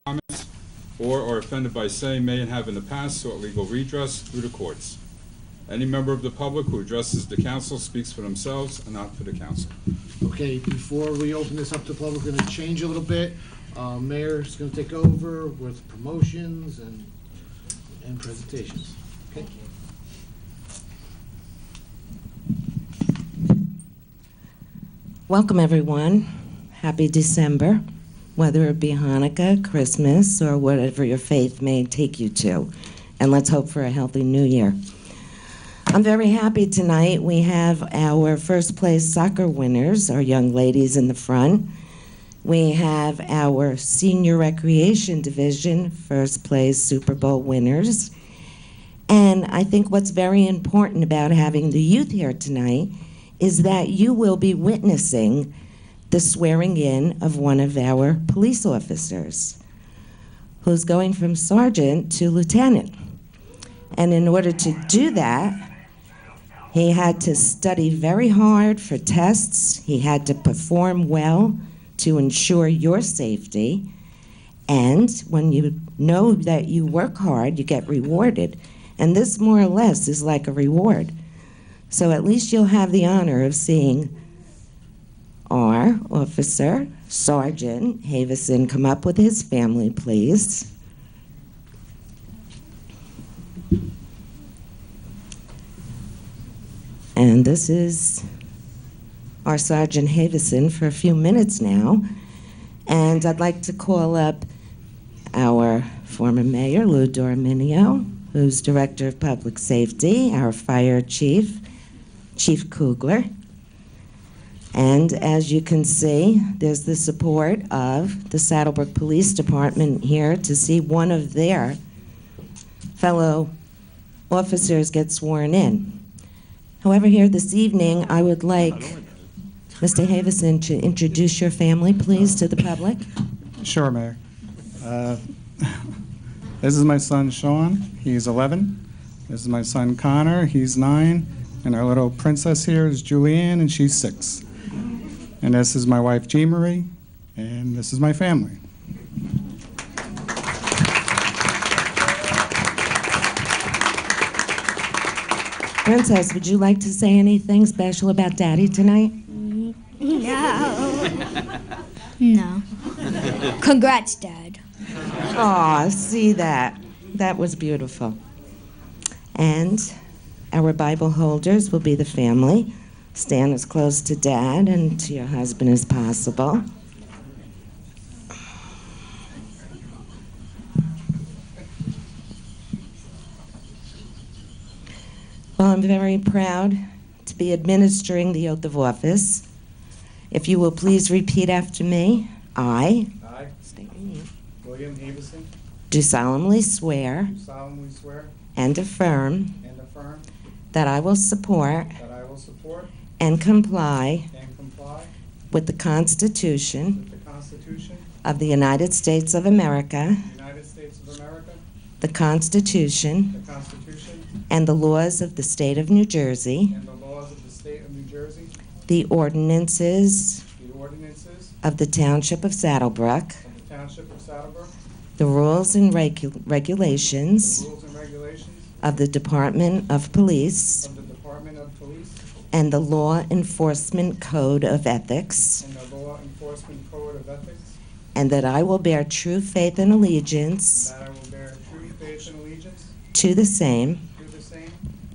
comments or are offended by saying may and have in the past sought legal redress through the courts. Any member of the public who addresses the council speaks for themselves and not for the council. Okay, before we open this up to the public, we're gonna change a little bit. Mayor's gonna take over with promotions and presentations. Okay. Welcome, everyone. Happy December, whether it be Hanukkah, Christmas, or whatever your faith may take you to. And let's hope for a healthy new year. I'm very happy tonight. We have our first place soccer winners, our young ladies in the front. We have our senior recreation division first place Super Bowl winners. And I think what's very important about having the youth here tonight is that you will be witnessing the swearing in of one of our police officers who's going from sergeant to lieutenant. And in order to do that, he had to study very hard for tests. He had to perform well to ensure your safety. And when you know that you work hard, you get rewarded. And this more or less is like a reward. So at least you'll have the honor of seeing our officer, Sergeant Havison, come up with his family, please. And this is our Sergeant Havison for a few minutes now. And I'd like to call up our former mayor, Lou Dorminio, who's Director of Public Safety, our fire chief, Chief Kugler. And as you can see, there's the support of the Saddlebrook Police Department here to see one of their fellow officers get sworn in. However, here this evening, I would like Mr. Havison to introduce your family, please, to the public. Sure, Mayor. This is my son, Sean. He's 11. This is my son, Connor. He's 9. And our little princess here is Julianne, and she's 6. And this is my wife, Jean Marie, and this is my family. Princess, would you like to say anything special about Daddy tonight? No. No. Congrats, Dad. Aw, see that. That was beautiful. And our Bible holders will be the family. Stand as close to Dad and to your husband as possible. Well, I'm very proud to be administering the oath of office. If you will please repeat after me. I state your name, William Havison, do solemnly swear do solemnly swear and affirm and affirm that I will support that I will support and comply and comply with the Constitution with the Constitution of the United States of America, of the United States of America, the Constitution the Constitution, and the laws of the State of New Jersey, and the laws of the State of New Jersey, the ordinances the ordinances of the Township of Saddlebrook, of the Township of Saddlebrook, the rules and the regulations rules and regulations of the Department of Police, of the Department of Police, and the Law Enforcement Code of Ethics, and the Law Enforcement Code of Ethics, and that I will bear true faith and allegiance and that I will bear true faith and allegiance to the same to the same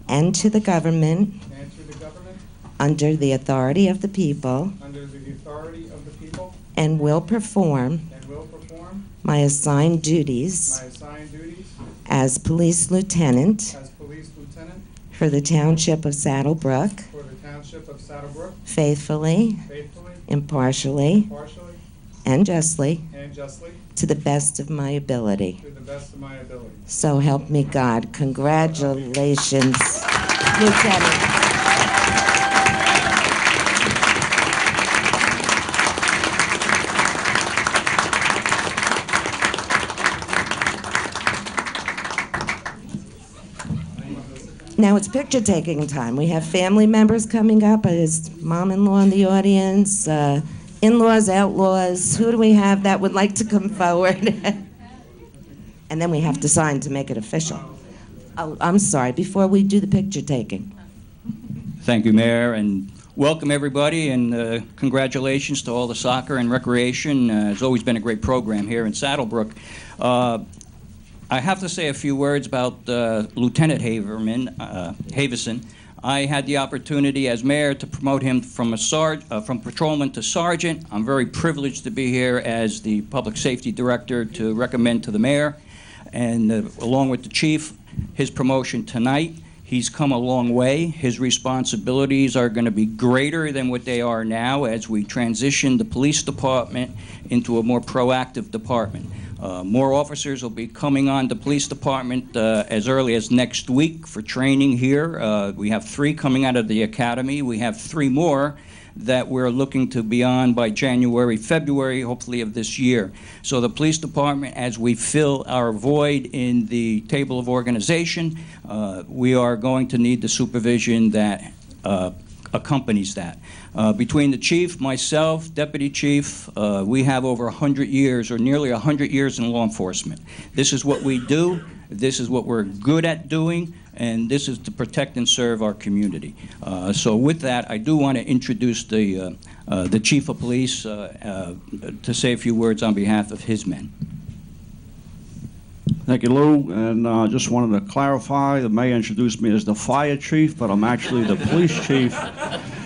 and to the government and to the government under the authority of the people, under the authority of the people, and will perform and will perform my assigned duties my assigned duties as police lieutenant as police lieutenant for the Township of Saddlebrook, for the Township of Saddlebrook, faithfully, faithfully, impartially, partially, and justly, and justly, to the best of my ability. to the best of my ability. So help me God. Congratulations, Lieutenant. Now it's picture taking time. We have family members coming up. His mom-in-law in the audience, in-laws, outlaws. Who do we have that would like to come forward? and then we have to sign to make it official. Oh, I'm sorry, before we do the picture taking. Thank you, Mayor, and welcome everybody, and congratulations to all the soccer and recreation. It's always been a great program here in Saddlebrook. I have to say a few words about Lieutenant Havison. I had the opportunity as mayor to promote him from patrolman to sergeant. I'm very privileged to be here as the public safety director to recommend to the mayor, and along with the chief, his promotion tonight. He's come a long way. His responsibilities are going to be greater than what they are now as we transition the police department into a more proactive department. More officers will be coming on the police department as early as next week for training here. We have 3 coming out of the academy. We have 3 more that we're looking to be on by January, February, hopefully, of this year. So the police department, as we fill our void in the table of organization, we are going to need the supervision that accompanies that. Between the chief, myself, deputy chief, we have over 100 years, or nearly 100 years in law enforcement. This is what we do. This is what we're good at doing, and this is to protect and serve our community. So with that, I do want to introduce the chief of police to say a few words on behalf of his men. Thank you, Lou, and I just wanted to clarify, the mayor introduced me as the fire chief, but I'm actually the police chief.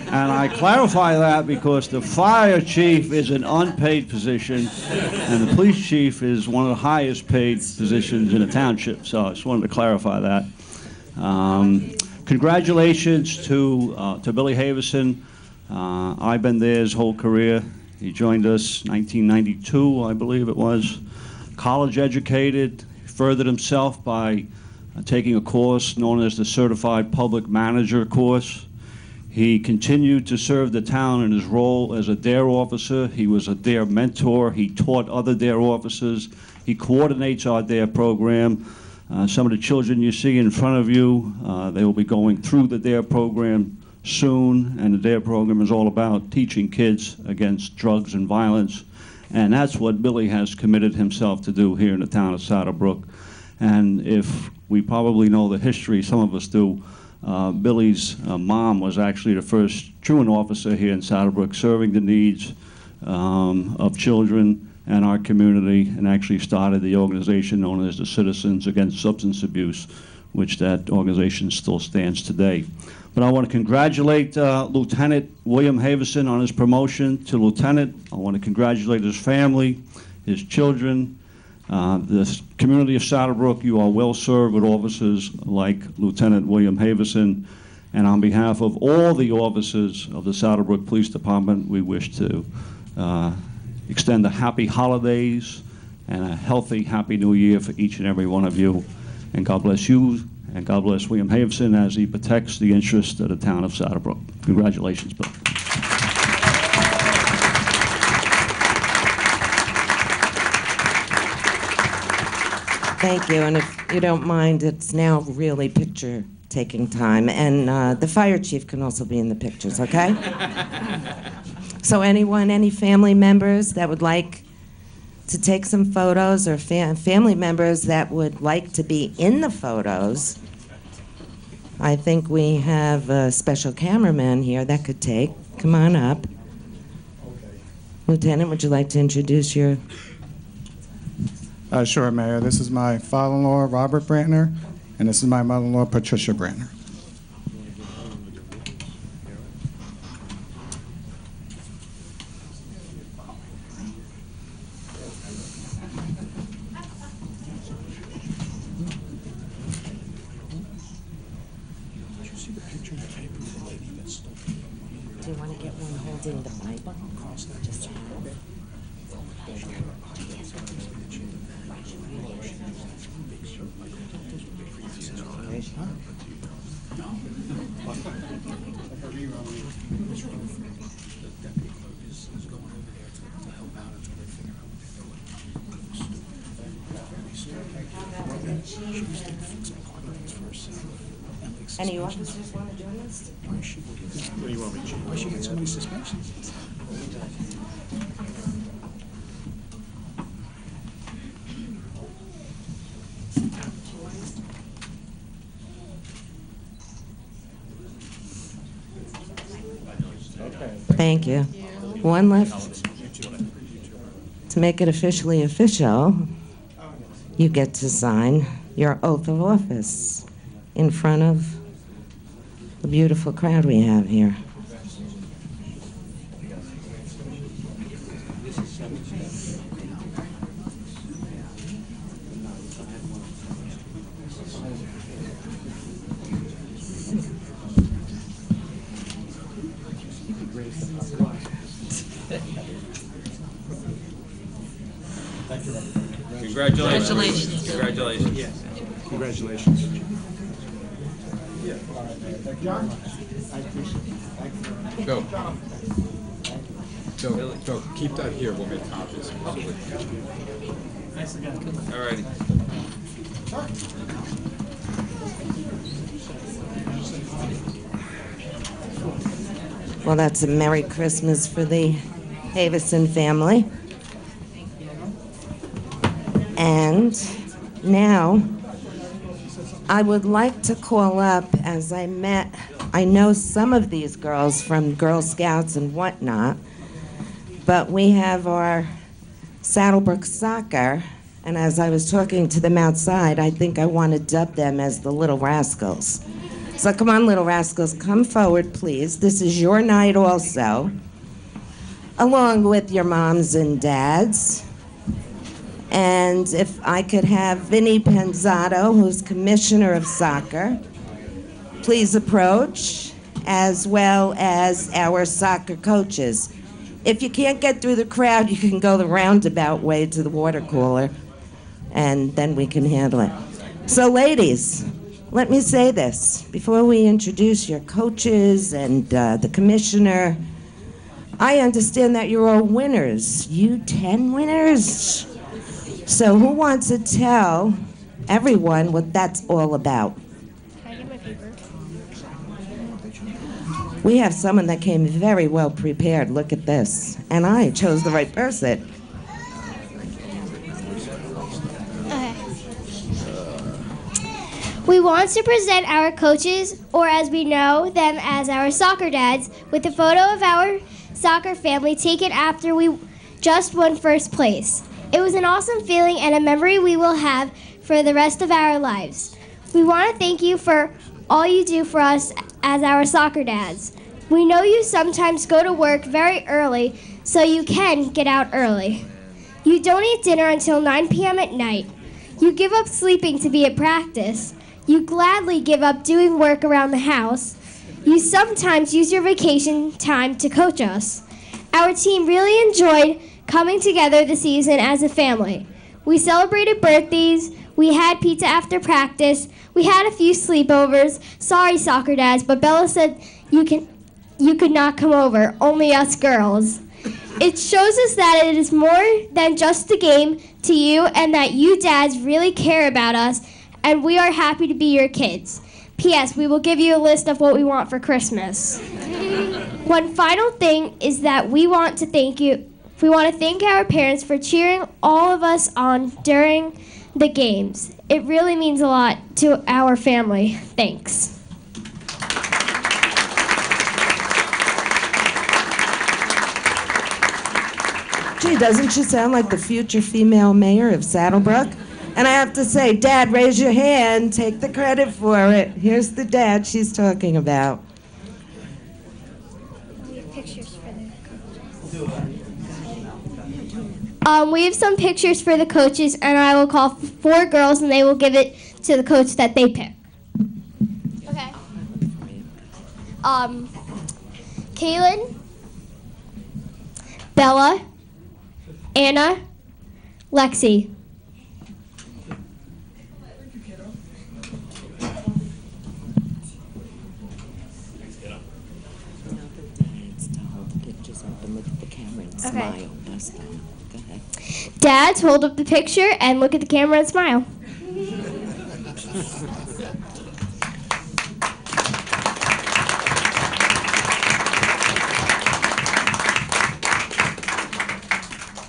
And I clarify that because the fire chief is an unpaid position, and the police chief is one of the highest paid positions in the township. So I just wanted to clarify that. Congratulations to Billy Havison. I've been there his whole career. He joined us 1992, I believe it was. College educated, furthered himself by taking a course known as the Certified Public Manager course. He continued to serve the town in his role as a DARE officer. He was a DARE mentor. He taught other DARE officers. He coordinates our DARE program. Some of the children you see in front of you, they will be going through the DARE program soon, and the DARE program is all about teaching kids against drugs and violence, and that's what Billy has committed himself to do here in the town of Saddlebrook. And if we probably know the history, some of us do, Billy's mom was actually the first truant officer here in Saddlebrook, serving the needs of children and our community, and actually started the organization known as the Citizens Against Substance Abuse, which that organization still stands today. But I want to congratulate Lieutenant William Havison on his promotion to lieutenant. I want to congratulate his family, his children, the community of Saddlebrook. You are well served with officers like Lieutenant William Havison. And on behalf of all the officers of the Saddlebrook Police Department, we wish to extend a happy holidays and a healthy, happy new year for each and every one of you. And God bless you, and God bless William Havison as he protects the interests of the town of Saddlebrook. Congratulations, Bill. Thank you, and if you don't mind, it's now really picture-taking time, and the fire chief can also be in the pictures, okay? So anyone, any family members that would like to take some photos, or family members that would like to be in the photos, I think we have a special cameraman here that could take. Come on up. Lieutenant, would you like to introduce your... Sure, Mayor. This is my father-in-law, Robert Brantner, and this is my mother-in-law, Patricia Brantner. Do you want to get one holding the Bible? Just Any officers want to join us? What do you want me to do? Why should get so many suspensions? Thank you. One left. To make it officially official, you get to sign your oath of office in front of the beautiful crowd we have here. Congratulations. Congratulations. Congratulations. Bill. Bill, keep that here. We'll make copies. All righty. Well, that's a Merry Christmas for the Havison family. And now, I would like to call up, as I know some of these girls from Girl Scouts and whatnot, but we have our Saddlebrook Soccer, and as I was talking to them outside, I think I want to dub them as the Little Rascals. So come on, Little Rascals, come forward, please. This is your night also, along with your moms and dads. And if I could have Vinny Penzato, who's Commissioner of Soccer, please approach, as well as our soccer coaches. If you can't get through the crowd, you can go the roundabout way to the water cooler, and then we can handle it. So ladies, let me say this. Before we introduce your coaches and the commissioner, I understand that you're all winners. U10 winners? So who wants to tell everyone what that's all about? Can I get my paper? We have someone that came very well prepared. Look at this. And I chose the right person. Okay. We want to present our coaches, or as we know them as our soccer dads, with a photo of our soccer family taken after we just won first place. It was an awesome feeling and a memory we will have for the rest of our lives. We want to thank you for all you do for us as our soccer dads. We know you sometimes go to work very early so you can get out early. You don't eat dinner until 9 p.m. at night. You give up sleeping to be at practice. You gladly give up doing work around the house. You sometimes use your vacation time to coach us. Our team really enjoyed coming together this season as a family. We celebrated birthdays, we had pizza after practice, we had a few sleepovers. Sorry, soccer dads, but Bella said you could not come over, only us girls. It shows us that it is more than just a game to you and that you dads really care about us, and we are happy to be your kids. P.S. We will give you a list of what we want for Christmas. One final thing is that we want to thank our parents for cheering all of us on during the games. It really means a lot to our family. Thanks. Gee, doesn't she sound like the future female mayor of Saddlebrook? And I have to say, Dad, raise your hand. Take the credit for it. Here's the dad she's talking about. We have pictures for the coaches. We have some pictures for the coaches, and I will call 4 girls, and they will give it to the coach that they pick. Okay. Kaylin, Bella, Anna, Lexi. Okay. Dads, hold up the picture and look at the camera and smile.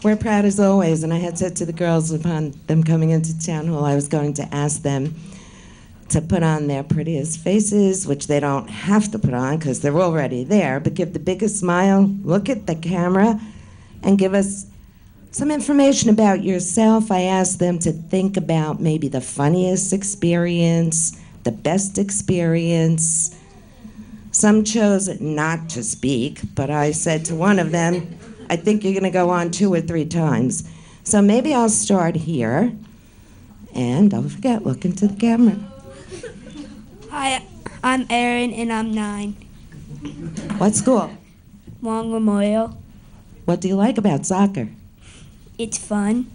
We're proud as always, and I had said to the girls upon them coming into town hall, I was going to ask them to put on their prettiest faces, which they don't have to put on because they're already there, but give the biggest smile, look at the camera, and give us some information about yourself. I asked them to think about maybe the funniest experience, the best experience. Some chose not to speak, but I said to one of them, I think you're going to go on 2 or 3 times. So maybe I'll start here. And don't forget, look into the camera. Hi, I'm Aaron and I'm 9. What school? Long Memorial. What do you like about soccer? It's fun.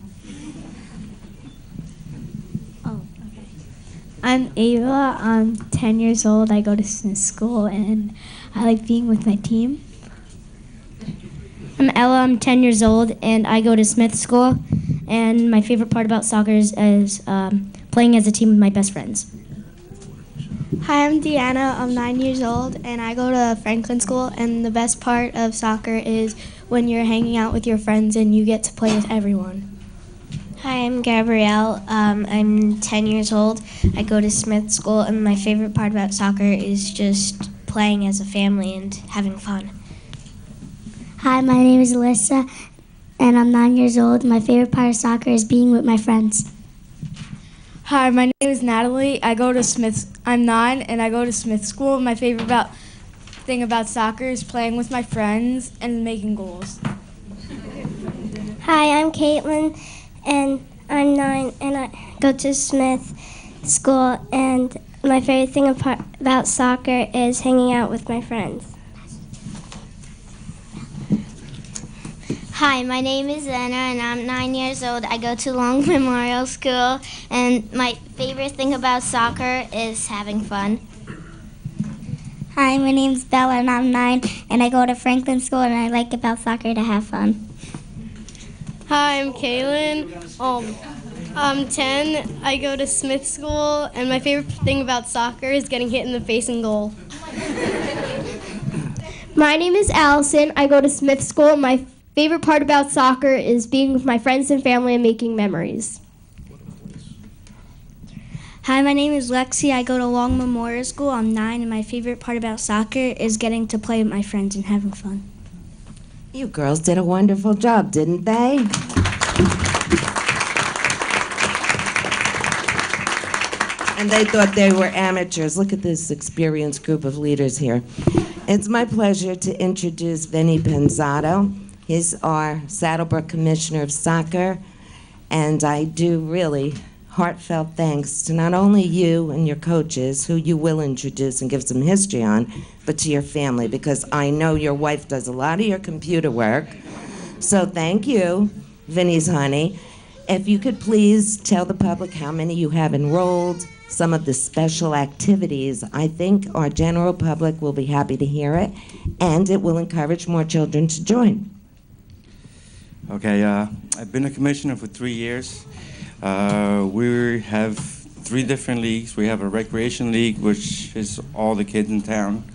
I'm Ava. I'm 10 years old. I go to Smith School, and I like being with my team. I'm Ella. I'm 10 years old, and I go to Smith School. And my favorite part about soccer is playing as a team with my best friends. Hi, I'm Deanna. I'm 9 years old, and I go to Franklin School. And the best part of soccer is when you're hanging out with your friends and you get to play with everyone. Hi, I'm Gabrielle. I'm 10 years old. I go to Smith School, and my favorite part about soccer is just playing as a family and having fun. Hi, my name is Alyssa, and I'm 9 years old. My favorite part of soccer is being with my friends. Hi, my name is Natalie. I'm 9, and I go to Smith School. My favorite thing about soccer is playing with my friends and making goals. Hi, I'm Caitlin, and I'm 9, and I go to Smith School, and my favorite thing about soccer is hanging out with my friends. Hi, my name is Anna, and I'm 9 years old. I go to Long Memorial School, and my favorite thing about soccer is having fun. Hi, my name's Bella, and I'm 9, and I go to Franklin School, and I like about soccer to have fun. Hi, I'm Kaylin. I'm 10. I go to Smith School, and my favorite thing about soccer is getting hit in the face and goal. My name is Allison. I go to Smith School. My favorite part about soccer is being with my friends and family and making memories. Hi, my name is Lexi. I go to Long Memorial School. I'm 9, and my favorite part about soccer is getting to play with my friends and having fun. You girls did a wonderful job, didn't they? And they thought they were amateurs. Look at this experienced group of leaders here. It's my pleasure to introduce Vinny Penzato. He's our Saddlebrook Commissioner of Soccer, and I do really heartfelt thanks to not only you and your coaches, who you will introduce and give some history on, but to your family, because I know your wife does a lot of your computer work. So thank you, Vinny's honey. If you could please tell the public how many you have enrolled, some of the special activities. I think our general public will be happy to hear it, and it will encourage more children to join. Okay, I've been a commissioner for 3 years. We have 3 different leagues. We have a recreation league, which is all the kids in town.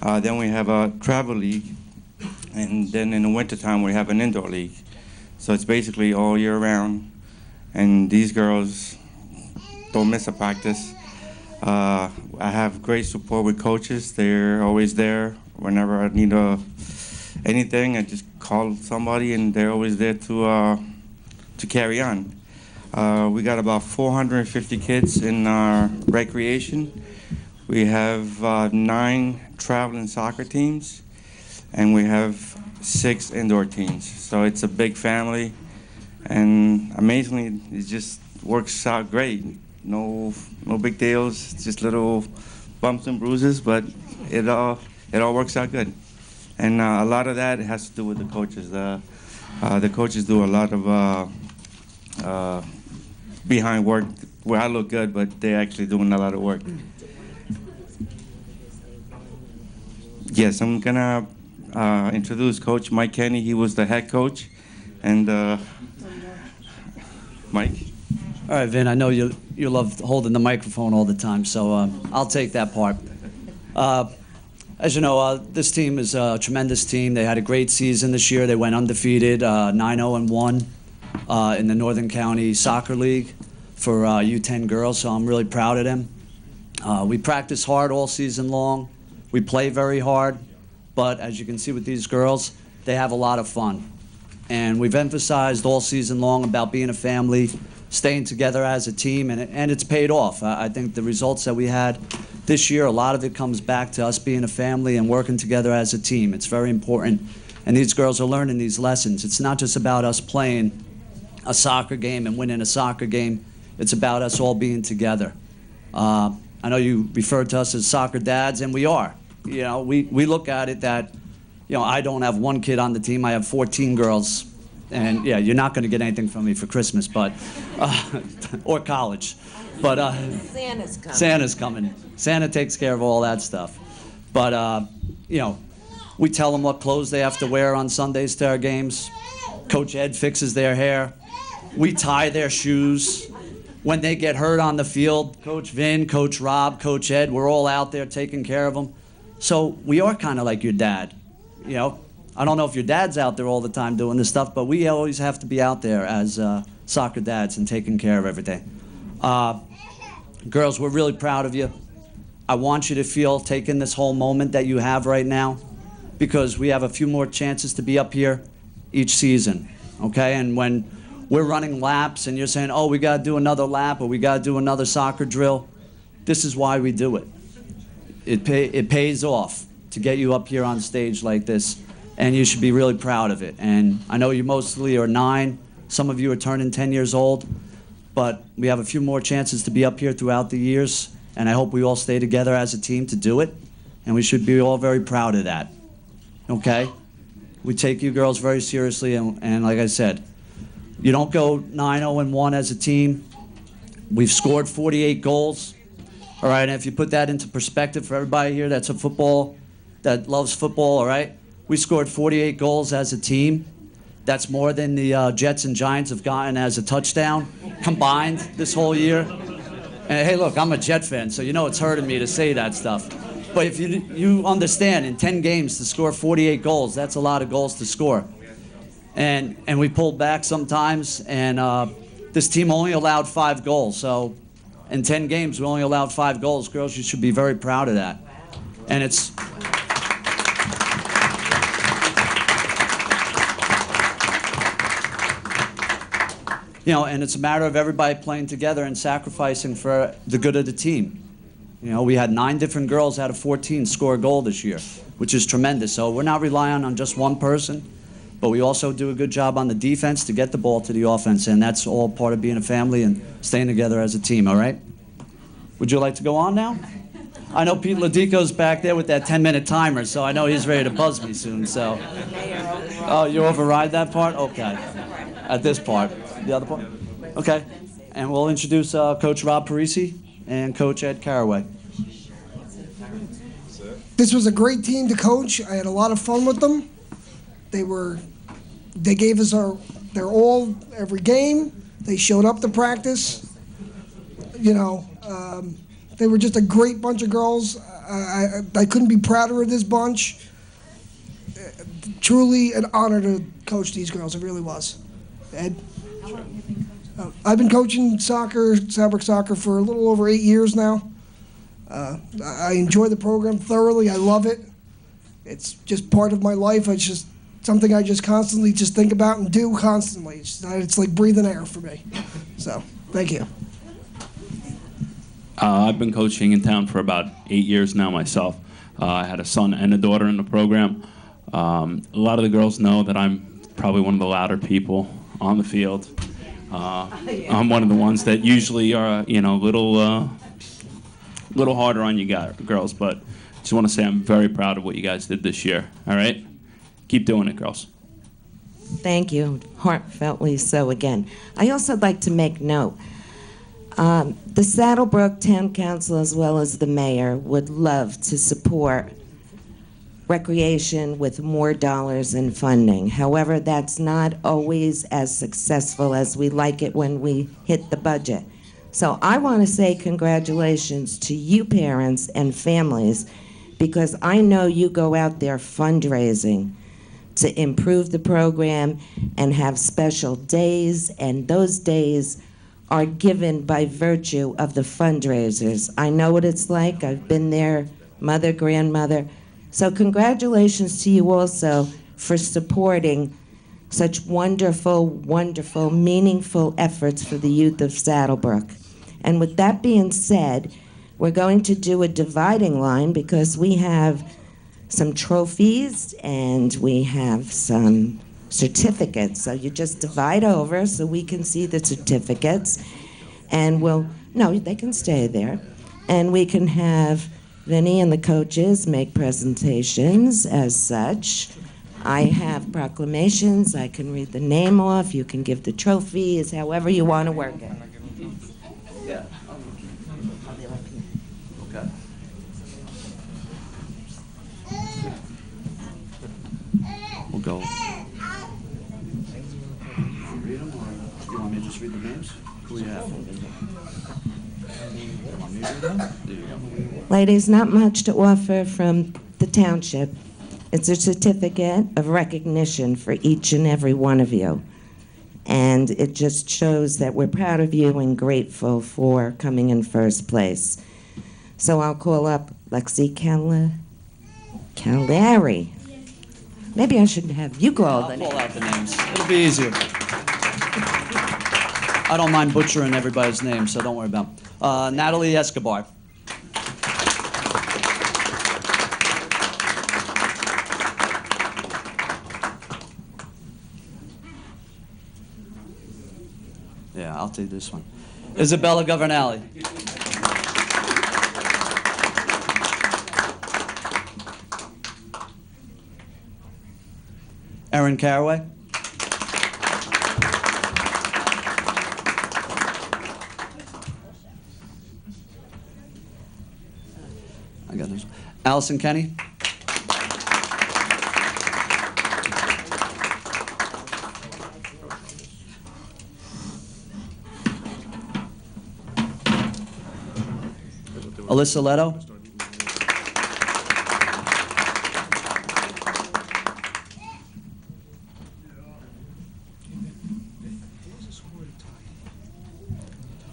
Then we have a travel league, and then in the wintertime we have an indoor league. So it's basically all year round, and these girls don't miss a practice. I have great support with coaches. They're always there whenever I need anything. I just call somebody, and they're always there to carry on. We got about 450 kids in our recreation. We have 9 traveling soccer teams, and we have 6 indoor teams. So it's a big family, and amazingly, it just works out great. No big deals, just little bumps and bruises, but it all works out good. And a lot of that has to do with the coaches. The coaches do a lot of behind work where I look good, but they're actually doing a lot of work. Yes, I'm gonna introduce Coach Mike Kenny. He was the head coach, and Mike. All right, Vin, I know you love holding the microphone all the time, so I'll take that part. As you know, this team is a tremendous team. They had a great season this year. They went undefeated, 9-0-1 in the Northern County Soccer League for U10 girls, so I'm really proud of them. We practice hard all season long. We play very hard. But as you can see with these girls, they have a lot of fun. And we've emphasized all season long about being a family, staying together as a team, and it's paid off. I think the results that we had this year, a lot of it comes back to us being a family and working together as a team. It's very important. And these girls are learning these lessons. It's not just about us playing a soccer game and winning a soccer game. It's about us all being together. I know you referred to us as soccer dads, and we are. You know, we look at it that, you know, I don't have one kid on the team. I have 14 girls. And yeah, you're not going to get anything from me for Christmas, but or college. But Santa's coming. Santa's coming. Santa takes care of all that stuff. But you know, we tell them what clothes they have to wear on Sundays to our games. Coach Ed fixes their hair. We tie their shoes. When they get hurt on the field, Coach Vin, Coach Rob, Coach Ed, we're all out there taking care of them. So we are kind of like your dad, you know. I don't know if your dad's out there all the time doing this stuff, but we always have to be out there as soccer dads and taking care of everything. Girls, we're really proud of you. I want you to feel taking this whole moment that you have right now, because we have a few more chances to be up here each season, okay? And when we're running laps and you're saying, oh, we got to do another lap or we got to do another soccer drill, this is why we do it. It pays off to get you up here on stage like this, and you should be really proud of it. And I know you mostly are 9. Some of you are turning 10 years old, but we have a few more chances to be up here throughout the years, and I hope we all stay together as a team to do it, and we should be all very proud of that, okay? We take you girls very seriously, and like I said, you don't go 9-0-1 as a team. We've scored 48 goals, all right? And if you put that into perspective for everybody here that loves football, all right? We scored 48 goals as a team. That's more than the Jets and Giants have gotten as a touchdown combined this whole year. And hey, look, I'm a Jet fan, so you know it's hurting me to say that stuff. But if you understand, in 10 games to score 48 goals, that's a lot of goals to score. And we pulled back sometimes, and this team only allowed 5 goals. So in 10 games, we only allowed 5 goals. Girls, you should be very proud of that. And it's... You know, and it's a matter of everybody playing together and sacrificing for the good of the team. You know, we had 9 different girls out of 14 score a goal this year, which is tremendous. So we're not relying on just one person, but we also do a good job on the defense to get the ball to the offense, and that's all part of being a family and staying together as a team, all right? Would you like to go on now? I know Pete Ladico's back there with that 10-minute timer, so I know he's ready to buzz me soon, so. Oh, you override that part? Okay. At this part. The other part? Okay. And we'll introduce Coach Rob Parisi and Coach Ed Caraway. This was a great team to coach. I had a lot of fun with them. They gave us their all every game. They showed up to practice. You know, they were just a great bunch of girls. I couldn't be prouder of this bunch. Truly an honor to coach these girls. It really was. Ed? I've been coaching soccer, Saddlebrook soccer, for a little over 8 years now. I enjoy the program thoroughly. I love it. It's just part of my life. It's just something I just constantly just think about and do constantly. It's like breathing air for me. So, thank you. I've been coaching in town for about 8 years now myself. I had a son and a daughter in the program. A lot of the girls know that I'm probably one of the louder people on the field. I'm one of the ones that usually are, you know, little harder on you girls, but just want to say I'm very proud of what you guys did this year. All right? Keep doing it, girls. Thank you. Heartfeltly so again. I also like to make note, the Saddlebrook Town Council as well as the mayor would love to support recreation with more dollars and funding. However, that's not always as successful as we like it when we hit the budget. So I want to say congratulations to you parents and families, because I know you go out there fundraising to improve the program and have special days, and those days are given by virtue of the fundraisers. I know what it's like. I've been there, mother, grandmother. So congratulations to you also for supporting such wonderful, wonderful, meaningful efforts for the youth of Saddlebrook. And with that being said, we're going to do a dividing line because we have some trophies and we have some certificates. So you just divide over so we can see the certificates. And no, they can stay there. And we can have Vinny and the coaches make presentations as such. I have proclamations. I can read the name off. You can give the trophies, however you want to work it. Yeah. Okay. We'll go. Read them, or you want me to just read the names? Who we have? You want me to read them? There you go. Ladies, not much to offer from the township. It's a certificate of recognition for each and every one of you. And it just shows that we're proud of you and grateful for coming in first place. So I'll call up Lexi Calari. Maybe I should have you call the names. I'll call out the names. It'll be easier. I don't mind butchering everybody's name, so don't worry about it. Natalie Escobar. Yeah, I'll take this one. Isabella Governale. Erin Caraway. I got this one. Allison Kenny. Alyssa Leto.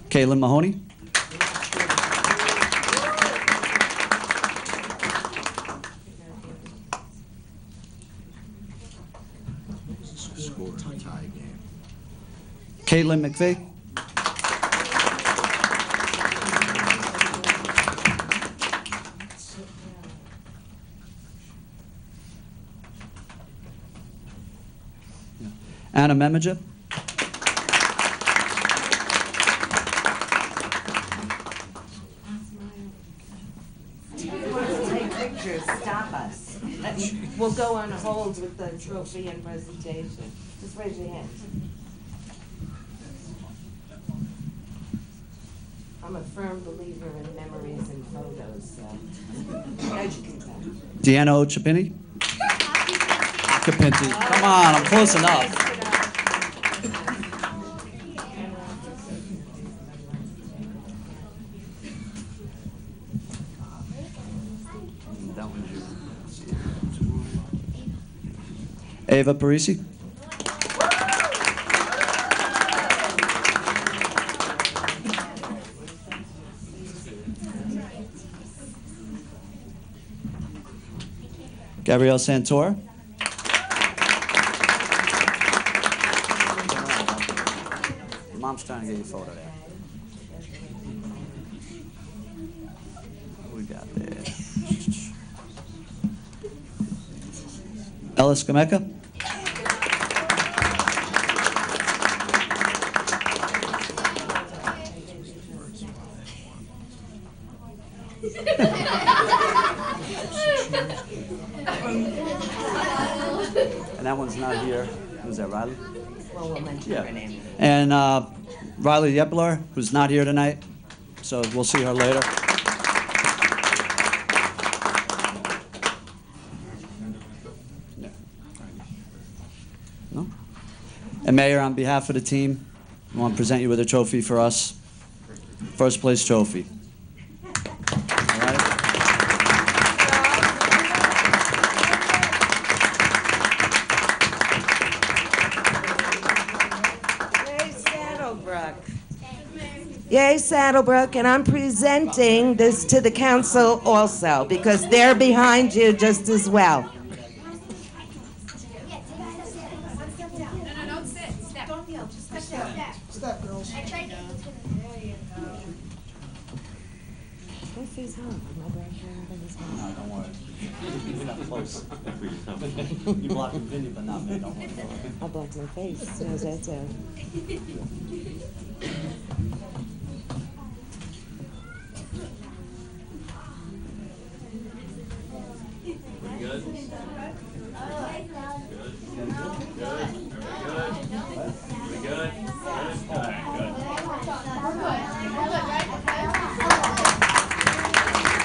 Kaylin Mahoney. Caitlin McVeigh. Anna Memaja. Take pictures, stop us. We'll go on hold with the trophy and presentation. Just raise your hand. I'm a firm believer in memories and photos, so educate them. Deanna Ochapini. Acapinti. Come on, I'm close enough. Ava Parisi. Gabrielle Santor. Mom's trying to get your photo there. What we got there? Ellis Gameka. And that one's not here. Who's that, Riley? Well, we'll mention her name. And Riley Yepler, who's not here tonight, so we'll see her later. No? And Mayor, on behalf of the team, I want to present you with a trophy for us. First place trophy. All right? Yay, Saddlebrook, and I'm presenting this to the council also because they're behind you just as well. Step, girls. No, don't worry. You're not close. You blocked Vinny, but not me, don't worry. I blocked my face. How's that sound? Good.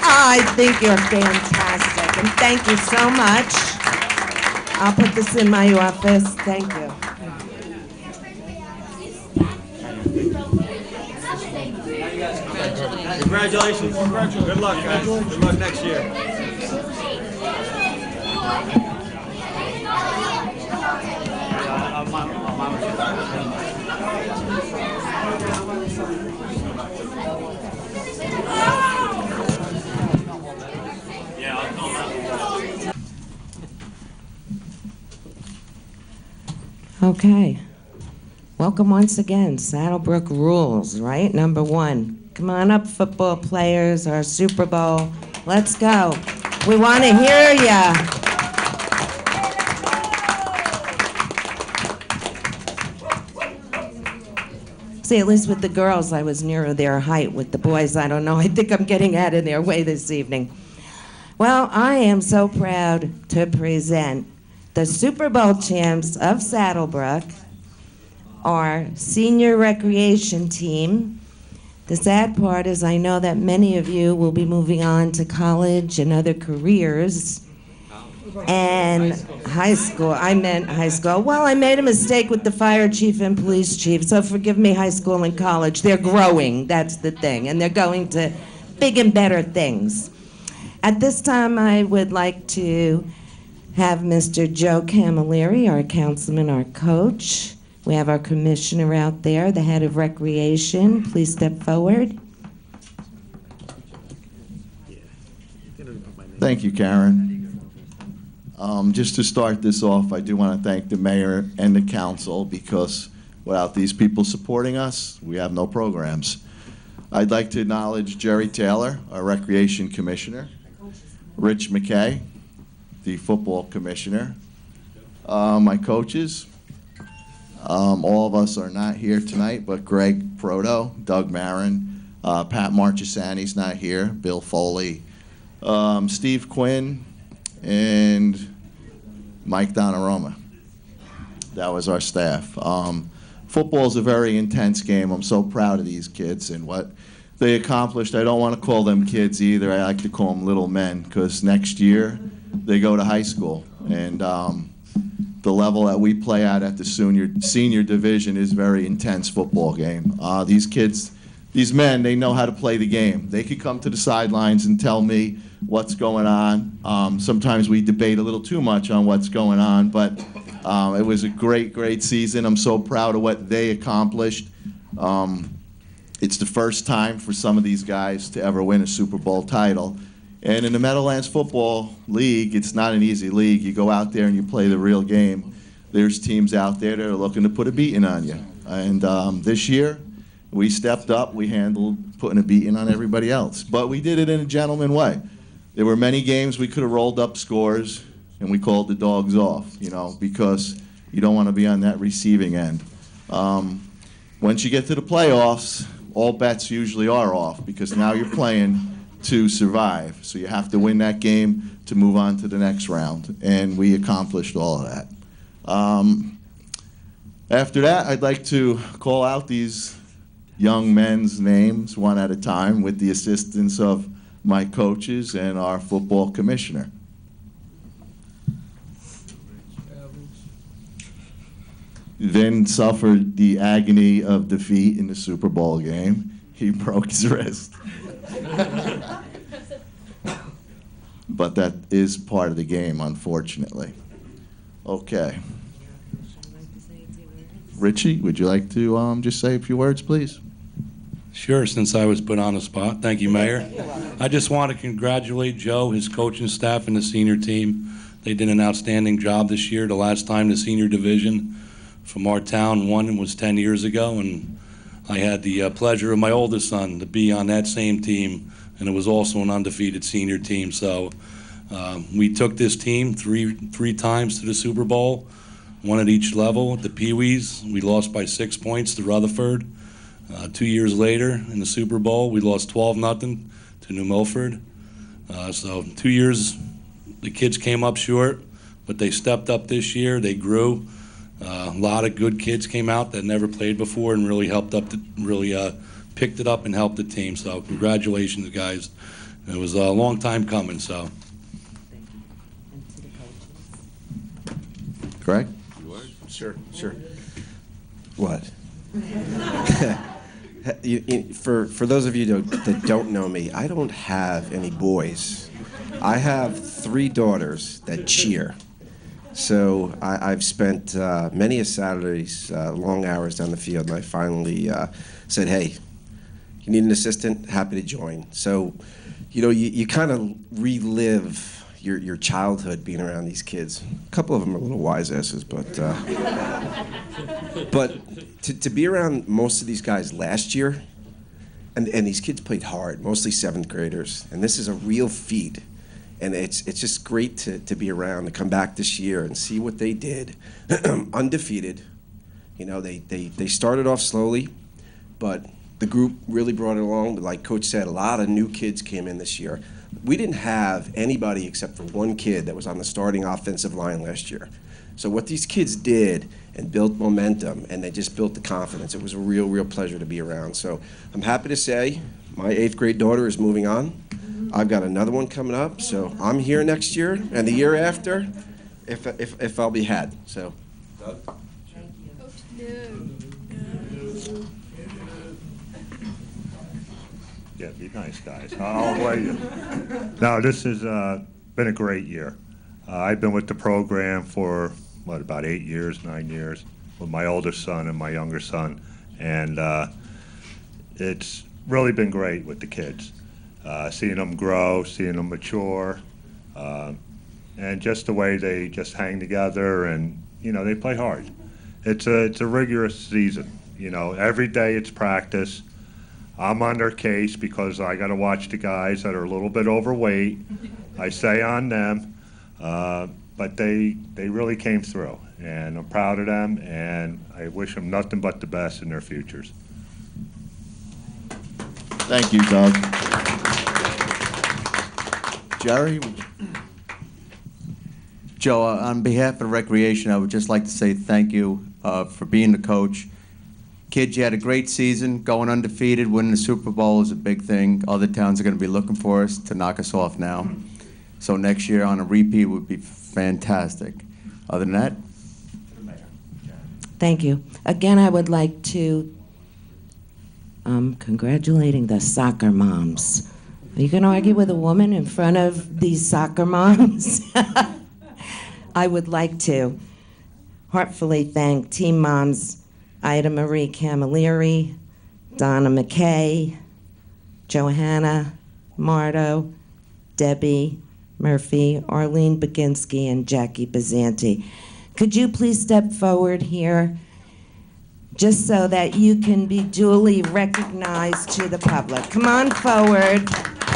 I think you're fantastic, and thank you so much. I'll put this in my office. Thank you. Congratulations. Good luck, guys. Good luck next year. Okay. Welcome once again. Saddlebrook rules, right? Number 1. Come on up, football players, our Super Bowl. Let's go. We want to hear ya. See, at least with the girls, I was nearer their height. With the boys, I don't know. I think I'm getting out of their way this evening. Well, I am so proud to present the Super Bowl champs of Saddlebrook, our senior recreation team. The sad part is I know that many of you will be moving on to college and other careers. And high school, I meant high school. Well, I made a mistake with the fire chief and police chief, so forgive me, high school and college. They're growing, that's the thing, and they're going to big and better things. At this time, I would like to have Mr. Joe Camilleri, our councilman, our coach. We have our commissioner out there, the head of recreation. Please step forward. Thank you, Karen. Just to start this off, I do want to thank the mayor and the council because without these people supporting us, we have no programs. I'd like to acknowledge Jerry Taylor, our recreation commissioner, Rich McKay, the football commissioner, my coaches. All of us are not here tonight, but Greg Proto, Doug Marin, Pat Marchesani's not here, Bill Foley, Steve Quinn, and Mike Donnarumma. That was our staff. Football is a very intense game. I'm so proud of these kids and what they accomplished. I don't want to call them kids either. I like to call them little men because next year they go to high school. And the level that we play at the senior division is very intense football game. These kids, these men, they know how to play the game. They could come to the sidelines and tell me what's going on. Sometimes we debate a little too much on what's going on, but it was a great season. I'm so proud of what they accomplished. It's the first time for some of these guys to ever win a Super Bowl title. And in the Meadowlands Football League, it's not an easy league. You go out there and you play the real game. There's teams out there that are looking to put a beating on you. And this year, we stepped up. We handled putting a beating on everybody else. But we did it in a gentleman way. There were many games we could have rolled up scores, and we called the dogs off, you know, because you don't want to be on that receiving end. Once you get to the playoffs, all bets usually are off because now you're playing to survive. So you have to win that game to move on to the next round, and we accomplished all of that. After that, I'd like to call out these young men's names one at a time with the assistance of my coaches and our football commissioner. Vin suffered the agony of defeat in the Super Bowl game. He broke his wrist. But that is part of the game, unfortunately. Okay. Richie, would you like to just say a few words, please? Sure, since I was put on the spot. Thank you, Mayor. I just want to congratulate Joe, his coaching staff, and the senior team. They did an outstanding job this year. The last time the senior division from our town won was 10 years ago, and I had the pleasure of my oldest son to be on that same team, and it was also an undefeated senior team. So we took this team three times to the Super Bowl, one at each level. At the Pee Wees, we lost by 6 points to Rutherford. 2 years later, in the Super Bowl, we lost 12-0 to New Milford. So 2 years, the kids came up short, but they stepped up this year. They grew. A lot of good kids came out that never played before and really picked it up and helped the team. So congratulations, guys. It was a long time coming. So. Greg? Sure. What? For those of you that don't know me, I don't have any boys. I have 3 daughters that cheer. So I've spent many a Saturdays, long hours down the field, and I finally said, hey, you need an assistant? Happy to join. So, you kind of relive your childhood being around these kids. A couple of them are little wise asses, but to be around most of these guys last year, and these kids played hard, mostly 7th graders, and this is a real feat. And it's just great to be around, to come back this year and see what they did. Undefeated. They started off slowly, but the group really brought it along. Like Coach said, a lot of new kids came in this year. We didn't have anybody except for one kid that was on the starting offensive line last year. So what these kids did and built momentum, and they just built the confidence. It was a real pleasure to be around. So I'm happy to say my 8th grade daughter is moving on. I've got another one coming up, so I'm here next year and the year after, if I'll be had. So. Yeah, be nice, guys. I'll weigh you. No, this has been a great year. I've been with the program for, about 8 years, 9 years, with my oldest son and my younger son, and it's really been great with the kids. Seeing them grow, seeing them mature, and just the way they just hang together, and they play hard. It's a rigorous season. Every day it's practice. I'm on their case because I got to watch the guys that are a little bit overweight. I stay on them, but they really came through, and I'm proud of them, and I wish them nothing but the best in their futures. Thank you, Doug. Jerry? Joe, on behalf of Recreation, I would just like to say thank you for being the coach. Kids, you had a great season, going undefeated, winning the Super Bowl is a big thing. Other towns are going to be looking for us to knock us off now. So next year on a repeat would be fantastic. Other than that? Thank you. Again, I would like to congratulating the soccer moms. Are you going to argue with a woman in front of these soccer moms? I would like to heartfully thank team moms Ida Marie Camilleri, Donna McKay, Johanna Marto, Debbie Murphy, Arlene Baginski, and Jackie Bazanti. Could you please step forward here just so that you can be duly recognized to the public? Come on forward.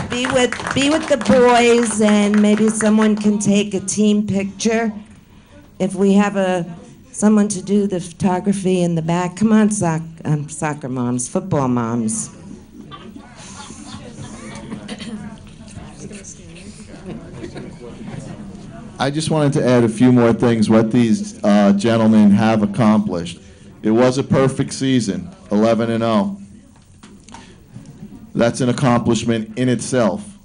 Be with the boys, and maybe someone can take a team picture. If we have someone to do the photography in the back, come on, soccer moms, football moms. I just wanted to add a few more things, what these gentlemen have accomplished. It was a perfect season, 11-0. That's an accomplishment in itself.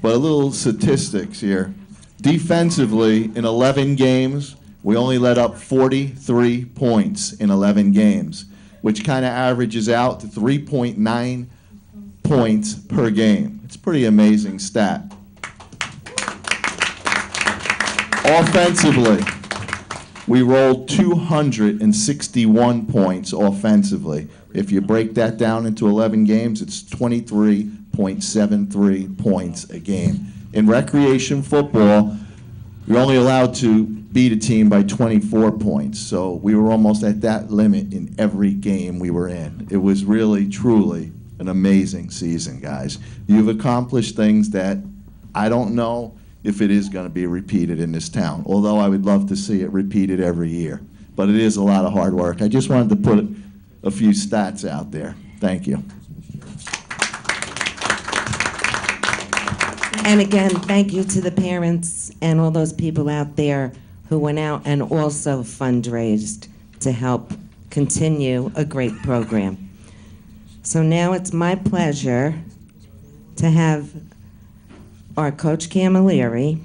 But a little statistics here. Defensively, in 11 games, we only let up 43 points in 11 games, which kind of averages out to 3.9 points per game. It's a pretty amazing stat. Offensively, we rolled 261 points offensively. If you break that down into 11 games, it's 23.73 points a game. In recreation football, you're only allowed to beat a team by 24 points. So we were almost at that limit in every game we were in. It was really, truly an amazing season, guys. You've accomplished things that I don't know if it is going to be repeated in this town, although I would love to see it repeated every year. But it is a lot of hard work. I just wanted to put a few stats out there. Thank you. And again, thank you to the parents and all those people out there who went out and also fundraised to help continue a great program. So now it's my pleasure to have our Coach Camilleri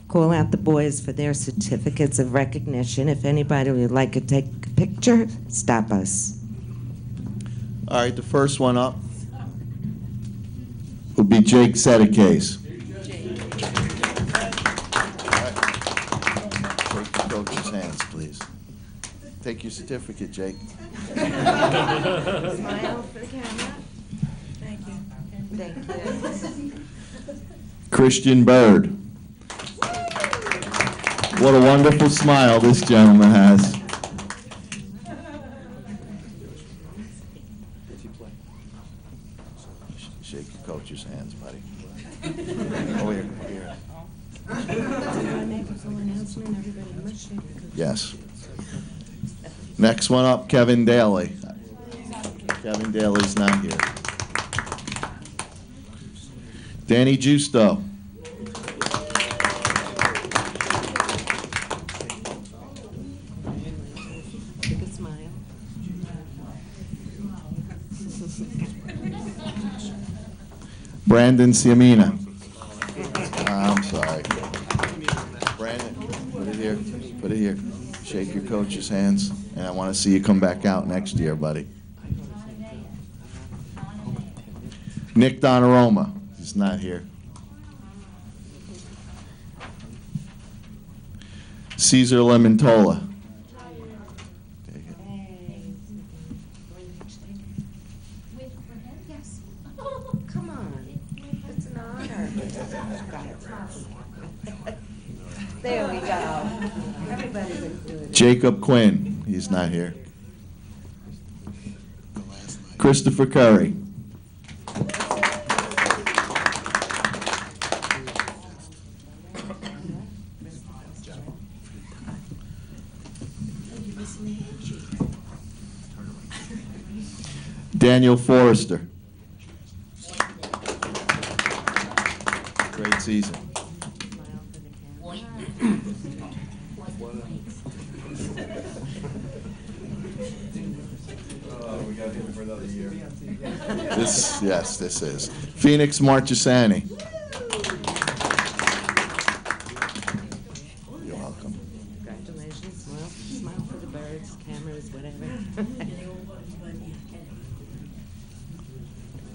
call out the boys for their certificates of recognition. If anybody would like to take a picture, stop us. All right, the first one up will be Jake Sedekase. Take the coach's hands, please. Take your certificate, Jake. Smile for the camera. Thank you. Thank you. Christian Bird. What a wonderful smile this gentleman has. Shake your coach's hands, buddy. Oh, here, here. Yes. Next one up, Kevin Daly. Kevin Daly's not here. Danny Justo. Take a smile. Brandon Siamina. I'm sorry. Brandon, put it here. Put it here. Shake your coach's hands, and I want to see you come back out next year, buddy. Nick Donnarumma. He's not here. Caesar Lemontola. Take it. Come on. It's an honor. There we go. Everybody was good. Jacob Quinn. He's not here. Christopher Curry. Daniel Forrester. Great season. We got him for another year. Yes, this is. Phoenix Marchesani. You're welcome. Congratulations. Smile for the birds, cameras, whatever.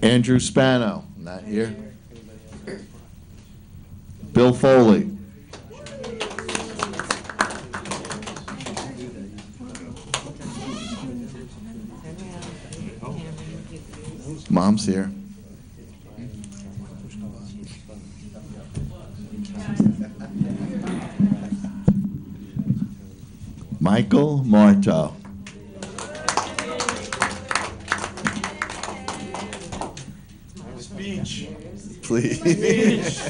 Andrew Spano, not here. Bill Foley. Mom's here. Michael Marto. Speech, please.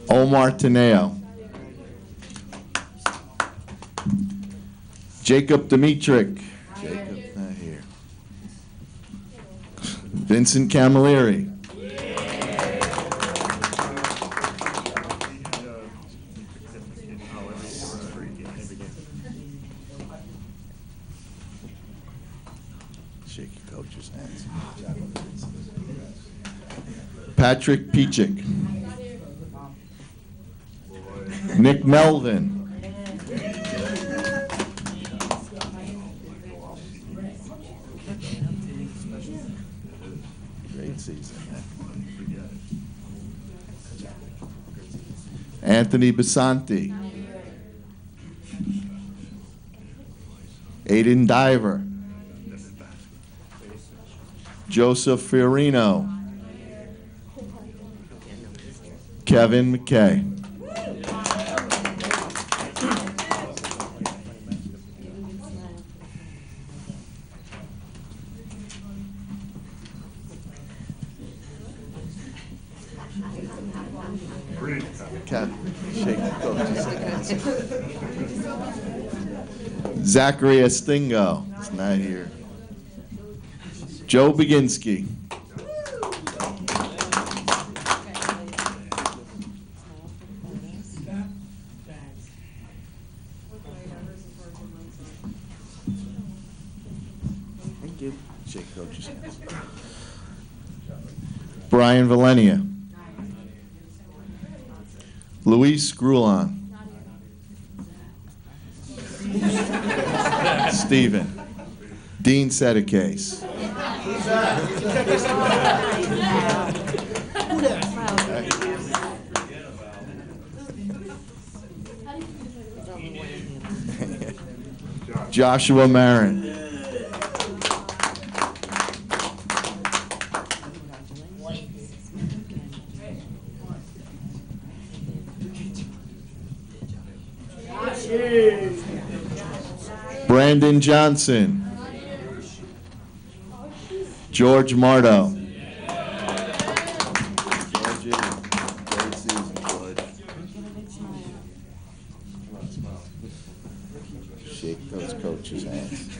Omar Teneo. Jacob Dimitrik. Jacob, not here. Vincent Camilleri. Shake your coach's hands. Patrick Pichik. Nick Melvin. Great season. Anthony Basanti. Aiden Diver. Joseph Fiorino. Kevin McKay. Zachary Estingo is not here. Joe Baginski. Thank you. Shake coach's hands. Brian Valenia. Luis Grulon. Stephen. Dean Sedecase. Joshua Marin. Brandon Johnson. George Mardo. Great season, George. Shake those coaches' hands.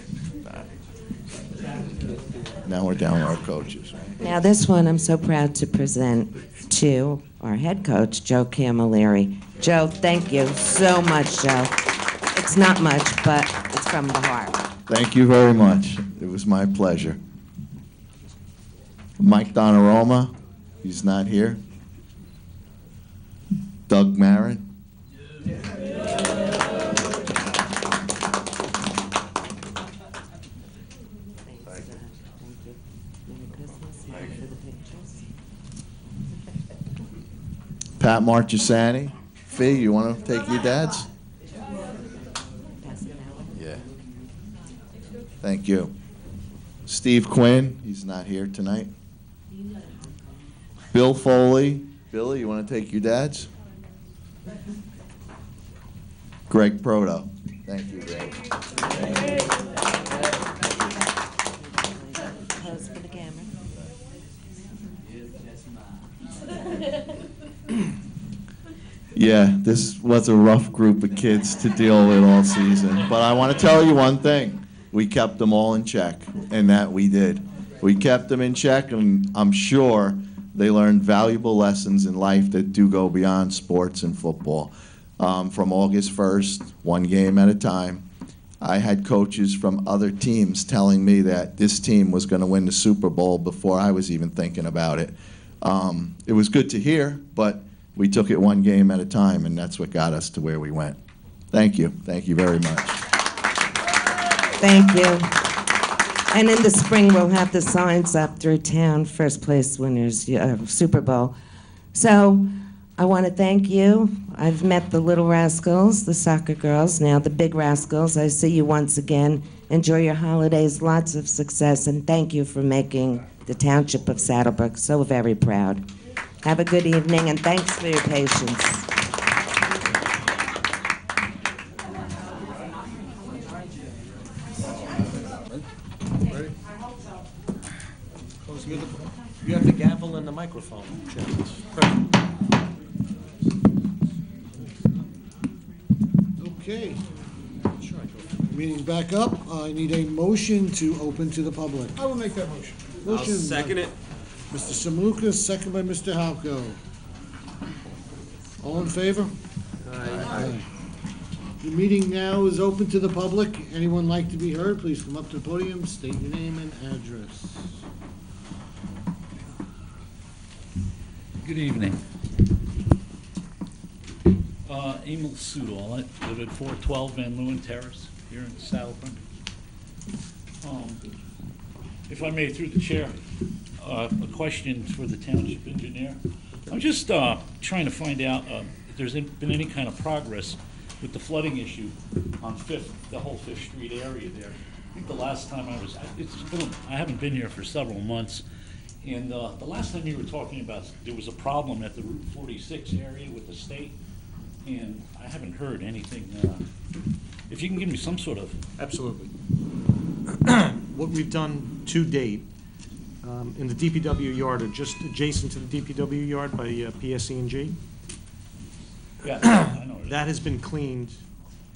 Now we're down to our coaches. Now this one I'm so proud to present to our head coach, Joe Camilleri. Joe, thank you so much, Joe. It's not much, but it's from the heart. Thank you very much. It was my pleasure. Mike Donnarumma, he's not here. Doug Marin. Pat Marchesani. Fee, you want to take your dad's? Yeah. Thank you. Steve Quinn, he's not here tonight. Bill Foley. Billy, you want to take your dad's? Greg Proto. Thank you, Greg. Pose for the camera. Yeah, this was a rough group of kids to deal with all season. But I want to tell you one thing. We kept them all in check, and that we did. We kept them in check, and I'm sure they learned valuable lessons in life that do go beyond sports and football. From August 1st, one game at a time, I had coaches from other teams telling me that this team was going to win the Super Bowl before I was even thinking about it. It was good to hear, but we took it one game at a time, and that's what got us to where we went. Thank you. Thank you very much. Thank you. And in the spring, we'll have the signs up through town, first place winners, Super Bowl. So I want to thank you. I've met the little rascals, the soccer girls, now the big rascals. I see you once again. Enjoy your holidays, lots of success, and thank you for making the Township of Saddlebrook so very proud. Have a good evening, and thanks for your patience. You have the gavel and the microphone. Okay. Meeting back up. I need a motion to open to the public. I will make that motion. I'll second it. Mr. Samukas, second by Mr. Halko. All in favor? Aye. The meeting now is open to the public. Anyone like to be heard, please come up to the podium, state your name and address. Good evening. Emil Sudol. I live at 412 Van Leeuwen Terrace here in Saddlebrook. If I may, through the chair, a question for the township engineer. I'm just trying to find out if there's been any kind of progress with the flooding issue on Fifth, the whole Fifth Street area there. I think the last time I haven't been here for several months, and the last time you were talking about there was a problem at the Route 46 area with the state, and I haven't heard anything. If you can give me some sort of... Absolutely. What we've done to date, in the DPW yard, or just adjacent to the DPW yard by PSE&G, Yeah, I know. that has been cleaned.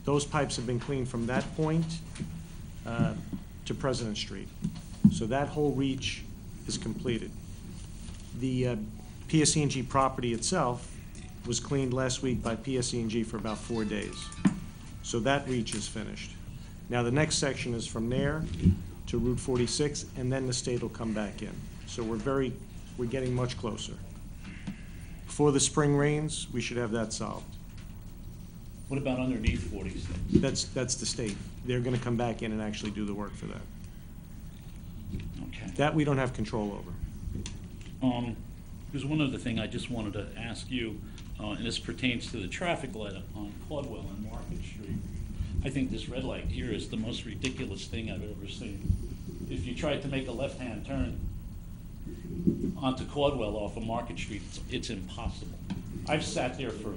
Those pipes have been cleaned from that point to President Street. So that whole reach is completed. The PSE&G property itself was cleaned last week by PSE&G for about 4 days. So that reach is finished. Now the next section is from there to Route 46, and then the state will come back in. So we're getting much closer. Before the spring rains, we should have that solved. What about underneath 46? That's the state. They're gonna come back in and actually do the work for that. Okay. That we don't have control over. There's one other thing I just wanted to ask you, and this pertains to the traffic light on Claudwell and Market Street. I think this red light here is the most ridiculous thing I've ever seen. If you tried to make a left-hand turn onto Claudwell off of Market Street, it's impossible. I've sat there for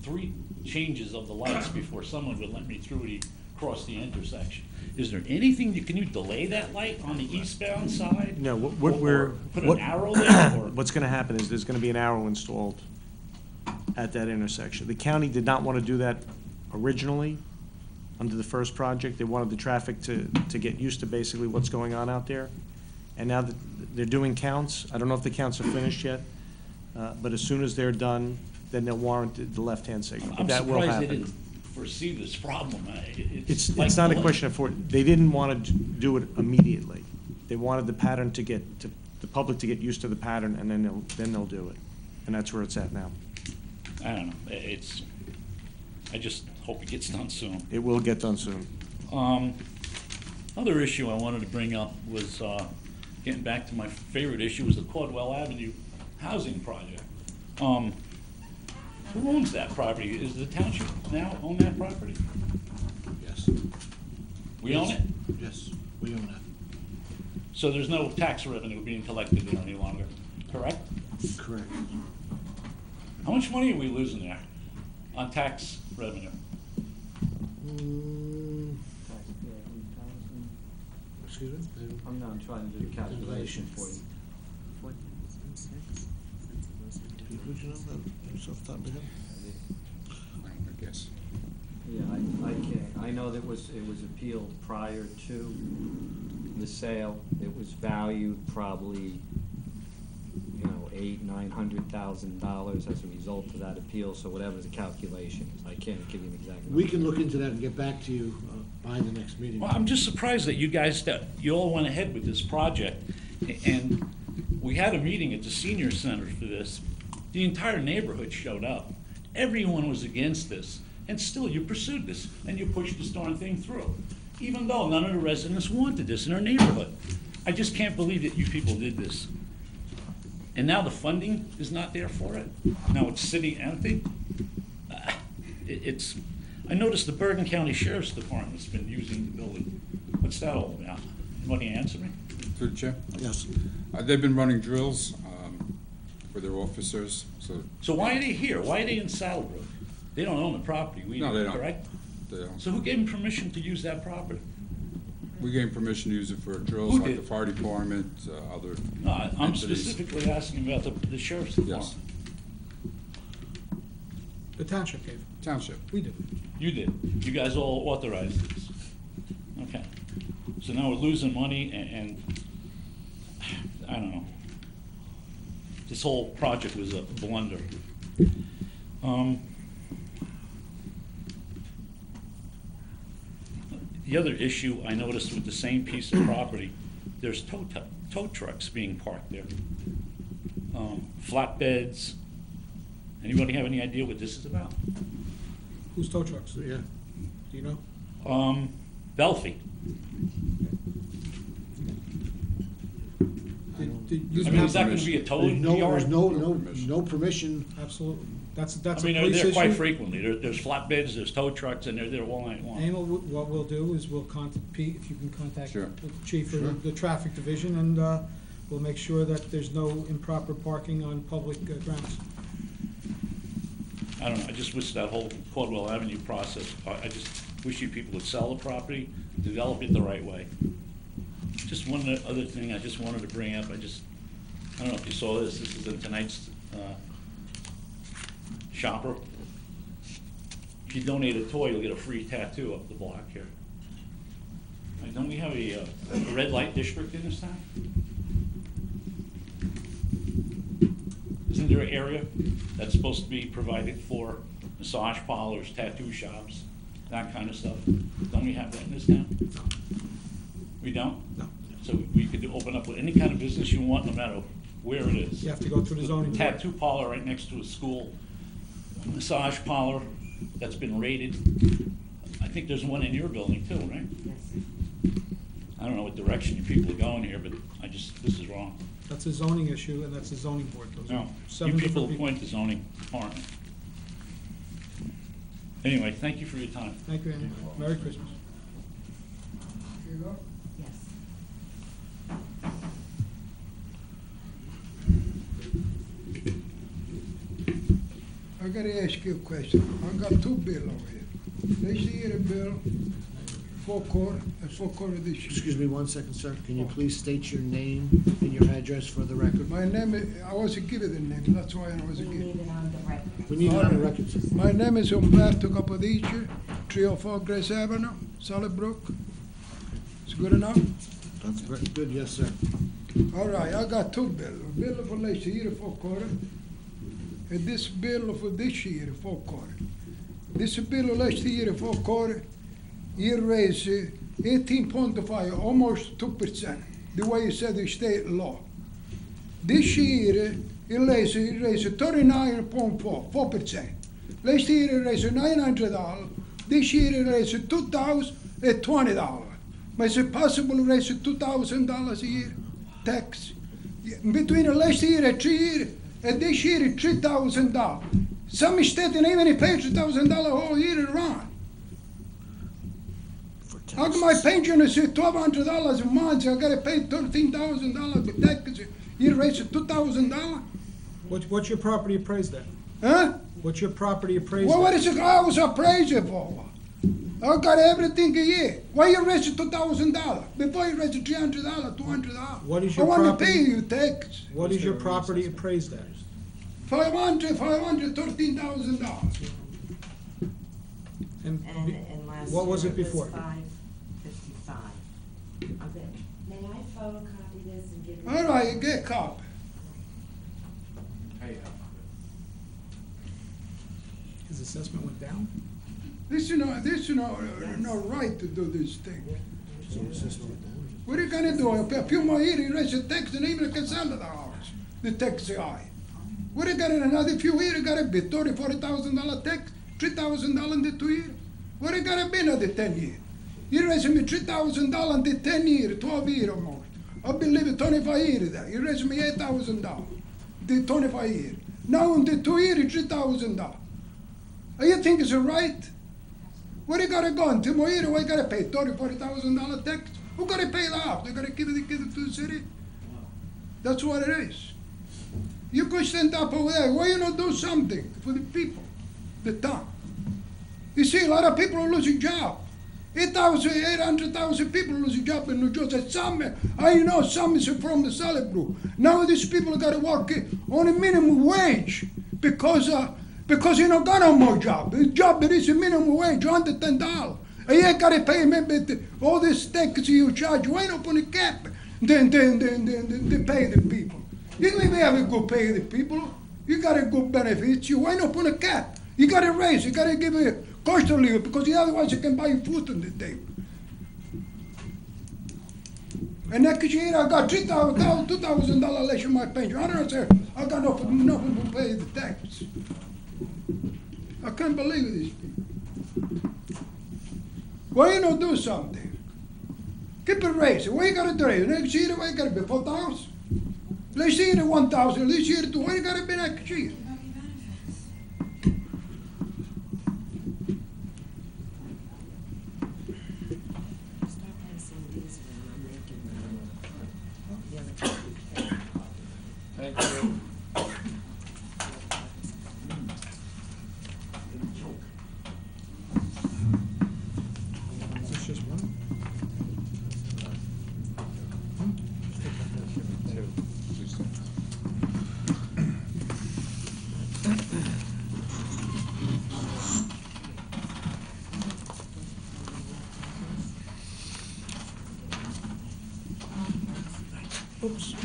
3 changes of the lights before someone would let me through to cross the intersection. Is there anything, can you delay that light on the eastbound side? No, Put an arrow there, or? What's gonna happen is there's gonna be an arrow installed at that intersection. The county did not wanna do that originally under the first project. They wanted the traffic to get used to basically what's going on out there. And now that they're doing counts, I don't know if the counts are finished yet, but as soon as they're done, then they'll warrant the left-hand signal. I'm That will surprised they happen. didn't foresee this problem. It's like not a delay. question of, they didn't want to do it immediately. They wanted the pattern the public to get used to the pattern, and then they'll do it. And that's where it's at now. I don't know, I just hope it gets done soon. It will get done soon. Other issue I wanted to bring up was, getting back to my favorite issue, was the Claudwell Avenue housing project. Who owns that property? Is the township now own that property? Yes. We own it? Yes, we own it. So there's no tax revenue being collected there any longer, correct? Correct. How much money are we losing there on tax revenue? Excuse me? I'm not trying to do the calculation for you. Would you know that off the top of your head? I guess. Yeah, I can't. I know that it was appealed prior to the sale. It was valued probably, $800,000-900,000 as a result of that appeal. So whatever the calculation is, I can't give you an exact number. We can look into that and get back to you by the next meeting. Well, I'm just surprised that you all went ahead with this project. And we had a meeting at the senior center for this. The entire neighborhood showed up. Everyone was against this. And still, you pursued this, and you pushed this darn thing through, even though none of the residents wanted this in our neighborhood. I just can't believe that you people did this. And now the funding is not there for it? Now it's sitting empty? I noticed the Bergen County Sheriff's Department's been using the building. What's that all about? Anybody answer me? Through the chair? Yes. They've been running drills for their officers, so. So why are they here? Why are they in Saddlebrook? They don't own the property, No, they don't. Correct? They don't. So who gave them permission to use that property? We gave permission to use it for drills Who like did? the fire department, other No, I'm entities. specifically asking about the sheriff's department. Yes. The township gave. Township. We did. You did. You guys all authorized this. Okay. So now we're losing money and I don't know. This whole project was a blunder. The other issue I noticed with the same piece of property, there's tow trucks being parked there. Flatbeds. Anybody have any idea what this is about? Whose tow trucks? Yeah. Do you know? Belfi. Did I mean, is that gonna be a towing There's yard? no permission. Absolutely. That's I a mean, police they're quite issue. frequently. There's flatbeds, there's tow trucks, and they're there all night long. And what we'll do is we'll contact Pete, if you can contact Sure. the chief of the traffic division, and we'll make sure that there's no improper parking on public grounds. I don't know, I just wish that whole Caldwell Avenue process, I just wish you people would sell the property, develop it the right way. Just one other thing I just wanted to bring up, I don't know if you saw this is in tonight's shopper. If you donate a toy, you'll get a free tattoo up the block here. Don't we have a red light district in this town? Isn't there an area that's supposed to be provided for massage parlors, tattoo shops, that kind of stuff? Don't we have that in this town? We don't? No. So we could open up with any kind of business you want, no matter where it is. You have to go through the zoning board. Tattoo parlor right next to a school, massage parlor that's been rated. I think there's one in your building too, right? Yes. I don't know what direction you people are going here, but this is wrong. That's a zoning issue, and that's a zoning board. Those are No, you seven people different appoint the zoning department. Anyway, thank you for your time. Thank you, Andy. Merry Christmas. Here you go. I gotta ask you a question. I got two bills over here. They see here a bill, 4/4, and 4/4 this year. Excuse me one second, sir. Can you please state your name and your address for the record? My name is, I wasn't given the name, that's why I wasn't given. We need it on the record, sir. My name is Umberto Capodici, 304 Grace Avenue, Solid Brook. It's good enough? That's very good, yes, sir. All right, I got two bills. A bill for last year, 4/4, and this bill for this year, 4/4. This bill last year, 4/4, he raised 18.5, almost 2%, the way he said the state law. This year, he raised 39.4, 4%. Last year, he raised $900. This year, he raised $2,020. But is it possible to raise $2,000 a year tax? Between the last year and 3 years, and this year, $3,000. Some states ain't even pay $3,000 all year around. How come my pension is $1,200 a month? I gotta pay $13,000 for taxes. You raise it $2,000? What's your property appraised at? Huh? What's your property appraised Well, at? what is it? I was appraised for? I got everything a year. Why you raise it $2,000? Before you raise it $300, $200. What is your I want property? to pay you tax. What is your property appraised at? $513,000. And last what was year it before? 555. Okay. May I photocopy this and give you? All right, you get a copy. His assessment went down? This is no right to do this thing. What are you gonna do? A few more years, you raise the tax, and even can sell the house. The tax is high. What are you gonna, another few years, you gotta be $40,000 tax, $3,000 in the 2 years? What are you gonna be another 10 years? You raise me $3,000 in the 10 years, 12 years or more. I believe it 25 years there. You raise me $8,000, the 25 years. Now in the 2 years, $3,000. You think it's right? Where you gotta go? Until more years, we gotta pay $40,000 tax. Who gotta pay the house? They gotta give it to the city? That's what it is. You could stand up over there. Why you not do something for the people, the town? You see, a lot of people are losing jobs. 800,000 people losing job in New Jersey. Some, I know some is from the Solid Brook. Now these people got to work on a minimum wage because you don't got no more job. The job that is a minimum wage, under $10. And you got to pay maybe all this tax you charge. Why not put a cap? Then pay the people. You don't even have a good pay the people. You got a good benefits. You why not put a cap? You got to raise. You got to give a cost of living because otherwise you can buy food on the table. And next year I got $2,000 less in my pension. I don't know, sir. I got nothing to pay the tax. I can't believe these people. Why you not do something? Keep it raising. What you got to raise? Next year, what you got to be 4,000? Let's year 1,000. This year, 2. What you got to be next year? Oops.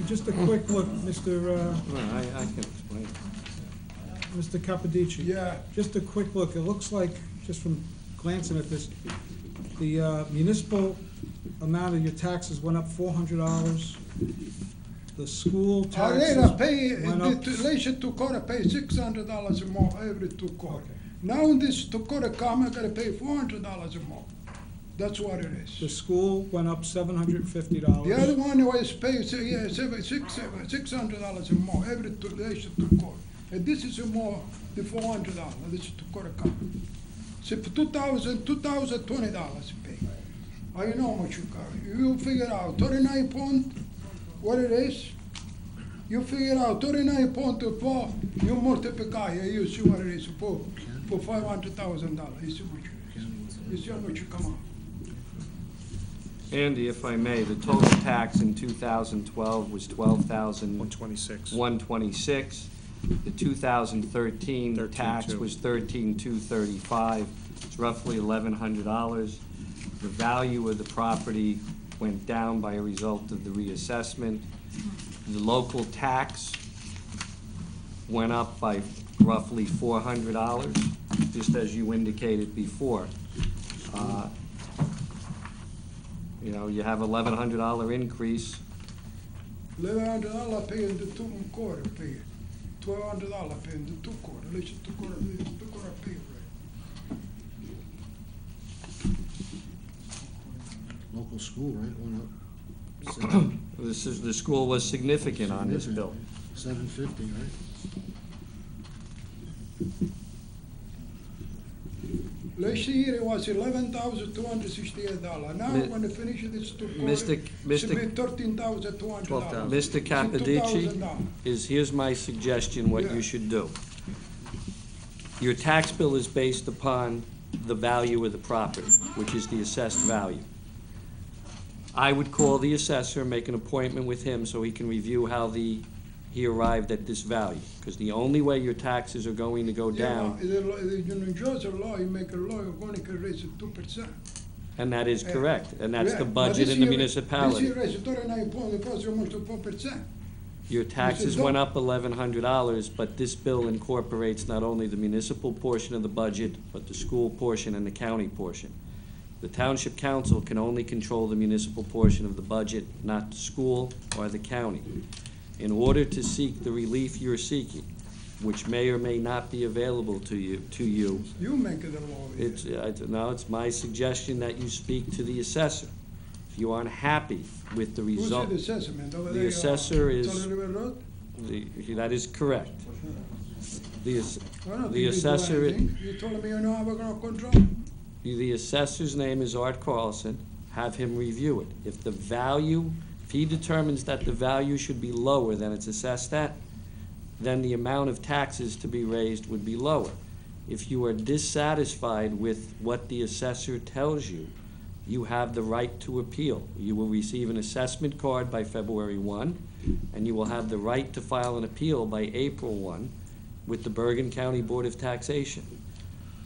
Just a quick look, Mr. I can explain. Mr. Capodici. Yeah. Just a quick look. It looks like, just from glancing at this, the municipal amount of your taxes went up $400. The school taxes Arena pay, went up. the relation to Cora pay $600 more every 2 quarters. Now in this to Cora come, I gotta pay $400 more. That's what it is. The school went up $750. The other one was pay $600 more every relation to Cora. And this is more than $400. This is to Cora come. So for $2,020 pay. I know how much you got. You figure out 39 point, what it is. You figure out 39.4, you multiply, you see what it is for $500,000. You see what it is. You see how much you come out. Andy, if I may, the total tax in 2012 was $12,126. The 2013 tax was $13,235. It's roughly $1,100. The value of the property went down by a result of the reassessment. The local tax went up by roughly $400, just as you indicated before. You know, you have $1,100 increase. $1,100 paying the 2 quarter pay. $1,200 paying the 2 quarter. Let's 2 quarter pay right. Local school, right, went up. The school was significant on this bill. $750, right? Last year it was $11,268. Now when they finish this 2 quarters, it's $13,200. Mr. Capodici, here's my suggestion what you should do. Your tax bill is based upon the value of the property, which is the assessed value. I would call the assessor, make an appointment with him so he can review how he arrived at this value. Because the only way your taxes are going to go down. In Georgia law, you make a law, you're going to raise it 2%. And that is correct, and that's the budget in the municipality. This year raised 39 points, it costs almost 4%. Your taxes went up $1,100, but this bill incorporates not only the municipal portion of the budget, but the school portion and the county portion. The Township Council can only control the municipal portion of the budget, not the school or the county. In order to seek the relief you're seeking, which may or may not be available to you. You make it a law. It's my suggestion that you speak to the assessor. If you aren't happy with the result. Who's the assessor, man? The assessor is, Road? that is correct. The assessor, You told me you know how we're gonna control. the assessor's name is Art Carlson. Have him review it. If he determines that the value should be lower than it's assessed at, then the amount of taxes to be raised would be lower. If you are dissatisfied with what the assessor tells you, you have the right to appeal. You will receive an assessment card by February 1, and you will have the right to file an appeal by April 1 with the Bergen County Board of Taxation.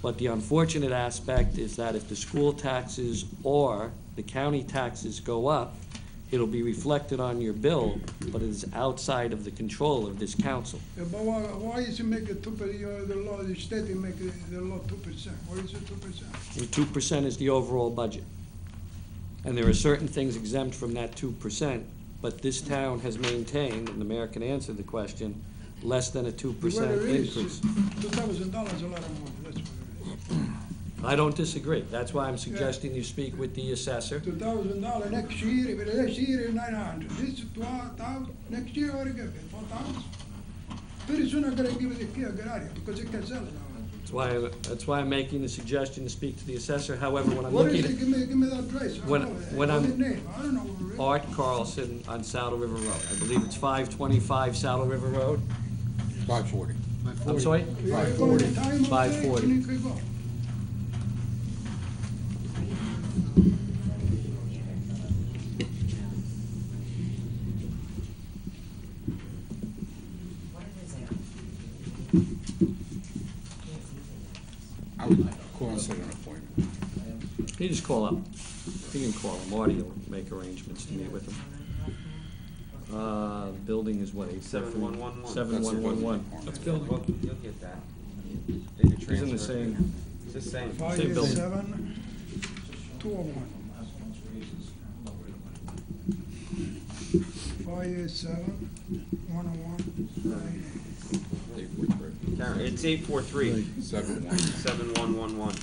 But the unfortunate aspect is that if the school taxes or the county taxes go up, It'll be reflected on your bill, but it is outside of the control of this council. Yeah, but why is it make it 2%, the law, the state make the law 2%? Why is it 2%? The 2% is the overall budget. And there are certain things exempt from that 2%, but this town has maintained, and the mayor can answer the question, less than a 2% increase. $2,000 a lot of money, that's what it is. I don't disagree. That's why I'm suggesting you speak with the assessor. $2,000 next year, but next year is 900. This is 12,000. Next year, what do you give it? 4,000. Pretty soon I'm gonna give it a kid, get out of here, because they can sell it now. That's why I'm making the suggestion to speak to the assessor. However, when I'm What looking is it? Give me that address. when What's I'm his name? I don't know. Where it is. Art Carlson on Saddle River Road. I believe it's 525 Saddle River Road. 540. I'm sorry? Yeah, you go in the time of day, 540. and you can go. I would call and set an appointment. You just call up. You can call him. Marty will make arrangements to meet with him. Building is what, 7111. 7111. That's building. Well, you'll get that. He's in the same. It's the same. Same building. 587 201. 587 101. It's 843 7111. 7111.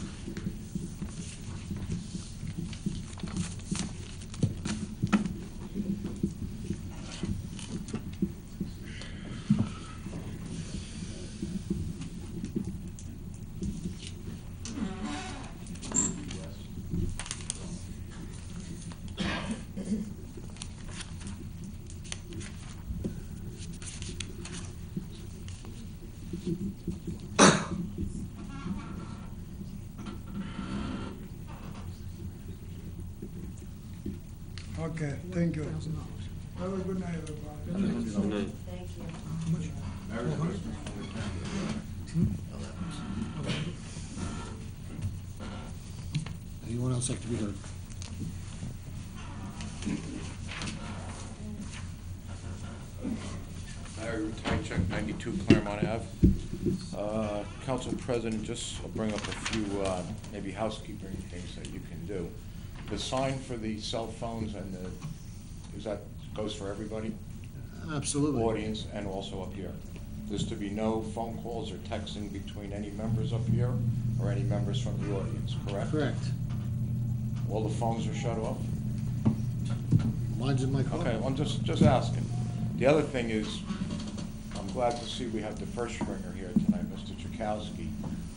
Okay, thank you. Have a good night, everybody. Good night. Anyone else like to be heard? Township, 92 Claremont Ave. Council President, just I'll bring up a few maybe housekeeping things that you can do. The sign for the cell phones and goes for everybody? Absolutely. Audience and also up here. There's to be no phone calls or texting between any members up here or any members from the audience, correct? Correct. All the phones are shut off? Mine's in my car. Okay, well, I'm just asking. The other thing is, I'm glad to see we have the first stringer here tonight, Mr. Chakowski.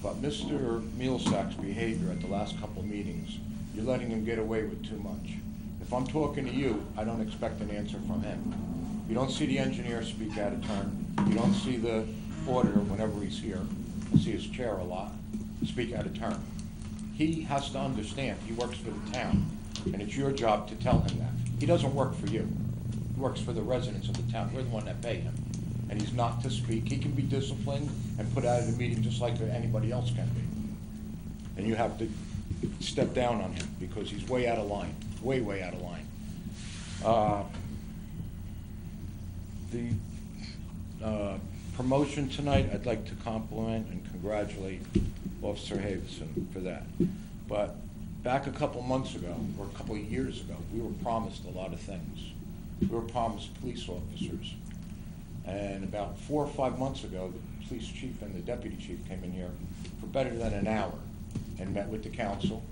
But Mr. Mielsack's behavior at the last couple of meetings, you're letting him get away with too much. If I'm talking to you, I don't expect an answer from him. You don't see the engineer speak out of turn. You don't see the auditor whenever he's here. I see his chair a lot, speak out of turn. He has to understand, he works for the town, and it's your job to tell him that. He doesn't work for you. He works for the residents of the town. We're the one that pay him. And he's not to speak. He can be disciplined and put out of the meeting just like anybody else can be. And you have to step down on him because he's way out of line, way out of line. The promotion tonight, I'd like to compliment and congratulate Officer Havison for that. But back a couple months ago, or a couple of years ago, we were promised a lot of things. We were promised police officers. And about 4 or 5 months ago, the police chief and the deputy chief came in here for better than an hour and met with the council.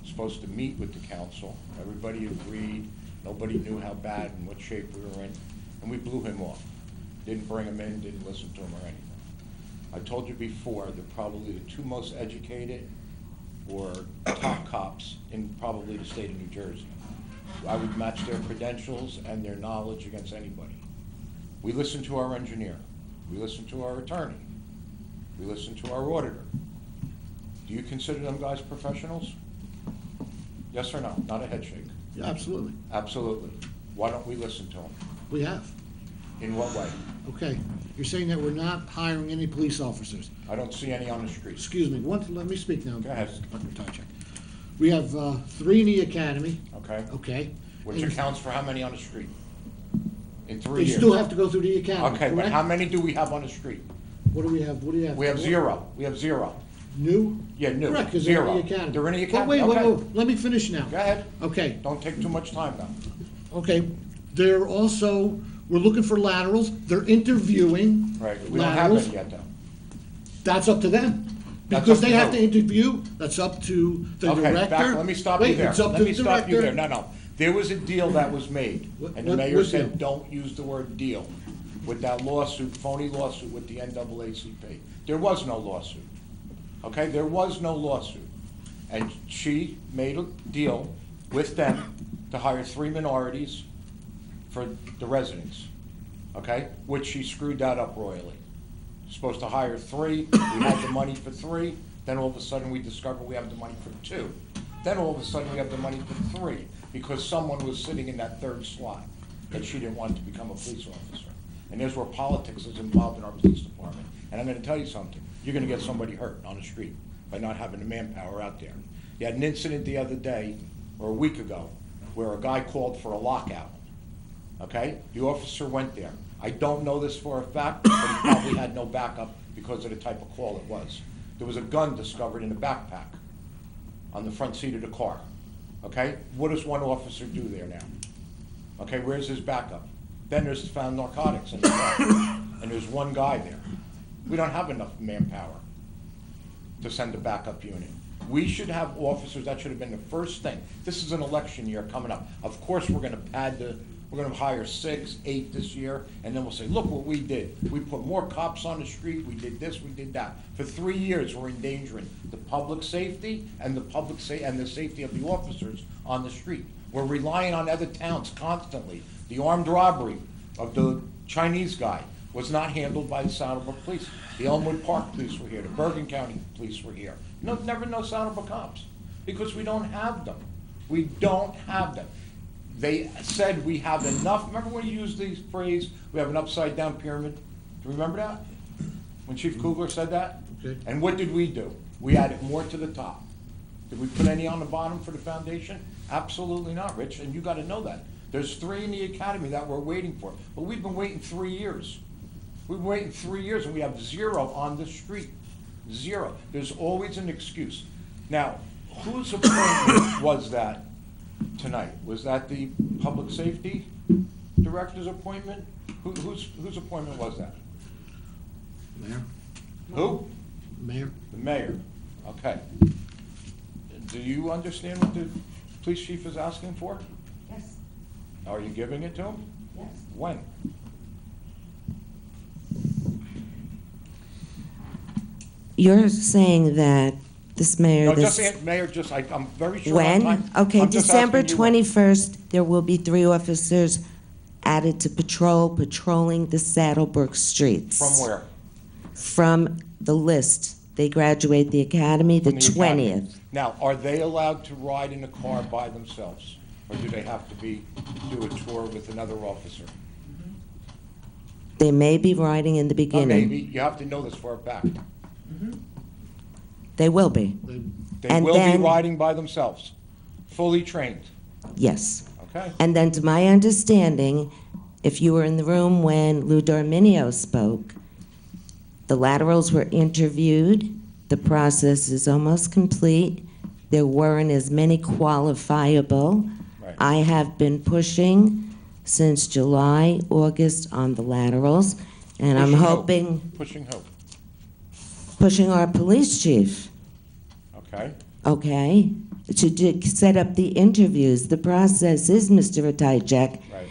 Supposed to meet with the council. Everybody agreed. Nobody knew how bad and what shape we were in. And we blew him off. Didn't bring him in, didn't listen to him or anything. I told you before, they're probably the two most educated or top cops in probably the state of New Jersey. I would match their credentials and their knowledge against anybody. We listen to our engineer. We listen to our attorney. We listen to our auditor. Do you consider them guys professionals? Yes or no? Not a head shake. Yeah, absolutely. Absolutely. Why don't we listen to them? We have. In what way? Okay, you're saying that we're not hiring any police officers. I don't see any on the street. Excuse me, let me speak now. Go ahead. We have 3 in the academy. Okay. Okay. which accounts for how many on the street? In 3 They years. still have to go through the academy, Okay, but correct? how many do we have on the street? What do we have? What do you have? We have zero. We have zero. New? Yeah, new. Correct, because they're in Zero. the academy. They're in the But academy, wait, okay. let me finish now. Go ahead. Okay, Don't take too much time now. okay. They're also, we're looking for laterals. They're interviewing Right, we don't have laterals. any yet, though. That's up to them. That's Because up to they have who? to interview, that's up to the Okay, director. back, let me stop you Wait, there. it's up Let to me the stop you there. director. No. There was a deal that was made, and the What- mayor what said, deal? don't use the word deal, with that lawsuit, phony lawsuit with the NAACP. There was no lawsuit. Okay, there was no lawsuit. And she made a deal with them to hire 3 minorities for the residents, okay? Which she screwed that up royally. Supposed to hire 3, we had the money for 3, then all of a sudden we discover we have the money for 2. Then all of a sudden we have the money for 3, because someone was sitting in that 3rd slot that she didn't want to become a police officer. And there's where politics is involved in our police department. And I'm gonna tell you something, you're gonna get somebody hurt on the street by not having the manpower out there. You had an incident the other day, or a week ago, where a guy called for a lockout, okay? The officer went there. I don't know this for a fact, but he probably had no backup because of the type of call it was. There was a gun discovered in a backpack on the front seat of the car, okay? What does one officer do there now? Okay, where's his backup? Then there's found narcotics in the car, and there's one guy there. We don't have enough manpower to send a backup unit. We should have officers, that should have been the first thing. This is an election year coming up. Of course, we're gonna we're gonna hire 6, 8 this year, and then we'll say, look what we did. We put more cops on the street, we did this, we did that. For 3 years, we're endangering the public safety and the safety of the officers on the street. We're relying on other towns constantly. The armed robbery of the Chinese guy was not handled by the Saddlebrook Police. The Elmwood Park Police were here, the Bergen County Police were here. Never no Saddlebrook cops, because we don't have them. We don't have them. They said we have enough, remember when you used the phrase, we have an upside-down pyramid? Do you remember that? When Chief Kugler said that? Okay. And what did we do? We added more to the top. Did we put any on the bottom for the foundation? Absolutely not, Rich, and you gotta know that. There's 3 in the academy that we're waiting for, but we've been waiting 3 years. We've been waiting 3 years and we have 0 on the street. 0. There's always an excuse. Now, whose appointment was that tonight? Was that the public safety director's appointment? Whose appointment was that? Mayor? Who? Mayor? The mayor. Okay. Do you understand what the police chief is asking for? Yes. Are you giving it to him? Yes. When? You're saying that this mayor, No, this... Mayor, I'm very sure. When? Okay, I'm just December asking you when. 21st, there will be 3 officers added to patrolling the Saddlebrook streets. From where? From the list. They graduate the academy the From the academy. 20th. Now, are they allowed to ride in a car by themselves? Or do they have to do a tour with another officer? They may be riding in the Or beginning. maybe, you have to know this for a fact. They will be. They And will be then- riding by themselves, fully trained, Yes. okay? And then to my understanding, if you were in the room when Lou Dorminio spoke, the laterals were interviewed, the process is almost complete, there weren't as many qualifiable. Right. I have been pushing since July, August on the laterals, and I'm Pushing who? hoping, Pushing who? pushing our police chief, Okay? okay, to set up the interviews. The process is, Mr. Ratajek, Right.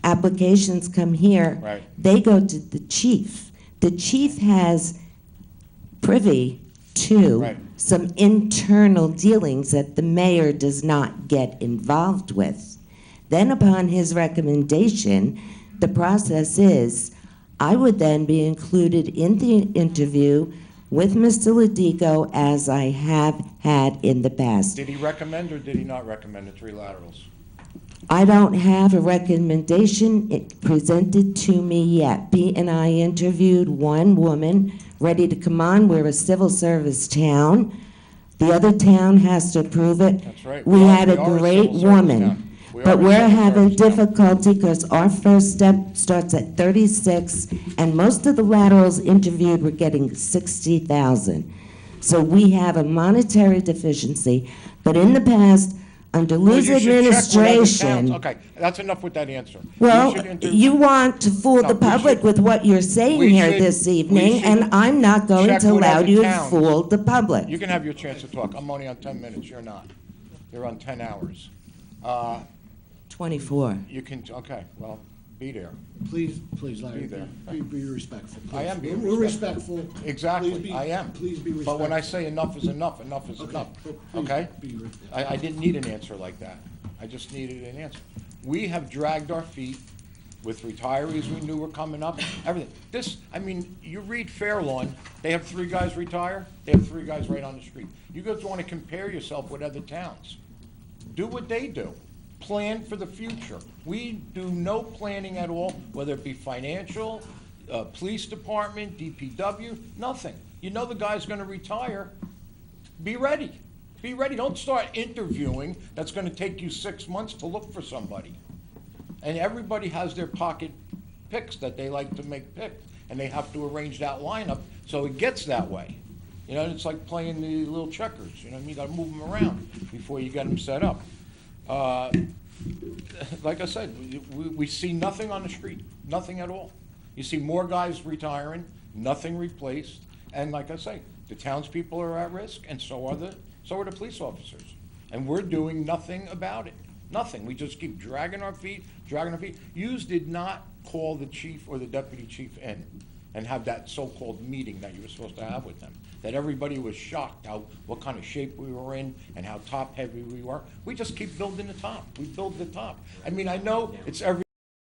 applications come here. Right. They go to the chief. The chief has privy to Right. some internal dealings that the mayor does not get involved with. Then upon his recommendation, the process is, I would then be included in the interview with Mr. Ladico as I have had in the past. Did he recommend or did he not recommend the 3 laterals? I don't have a recommendation presented to me yet. Pete and I interviewed one woman ready to come on. We're a civil service town. The other town has to approve it. That's right. We We are- had a we are a great civil service woman. town. But we're having difficulty because our first step starts at 36, and most of the laterals interviewed were getting 60,000. So we have a monetary deficiency, but in the past, under Well, Lou's you should check with other administration, towns. Okay, that's enough with that answer. well, should you want to fool No, the we public should- with what you're saying we here should- this we evening, should and I'm not going check to with allow other you to towns. fool the public. You can have your chance to talk. I'm only on 10 minutes, you're not. You're on 10 hours. 24. You can, okay, well, be there. Please, Larry, Be there. be respectful. I am please. being We're respectful. respectful. Exactly, Please be- I am. Please be respectful. But when I say enough is enough, enough is Okay, enough, but please okay? be respectful. I didn't need an answer like that. I just needed an answer. We have dragged our feet with retirees we knew were coming up, everything. This, I mean, you read Fairlawn, they have 3 guys retire, they have 3 guys right on the street. You guys want to compare yourself with other towns. Do what they do. Plan for the future. We do no planning at all, whether it be financial, police department, DPW, nothing. You know the guy's gonna retire, be ready. Be ready, don't start interviewing, that's gonna take you 6 months to look for somebody. And everybody has their pocket picks that they like to make picks, and they have to arrange that lineup so it gets that way. You know, it's like playing the little checkers, you know, you gotta move them around before you get them set up. Like I said, we see nothing on the street, nothing at all. You see more guys retiring, nothing replaced, and like I say, the townspeople are at risk, and so are the police officers. And we're doing nothing about it, nothing. We just keep dragging our feet, dragging our feet. Yous did not call the chief or the deputy chief in and have that so-called meeting that you were supposed to have with them. That everybody was shocked what kind of shape we were in and how top-heavy we were. We just keep building the top. We build the top. I mean, I know it's every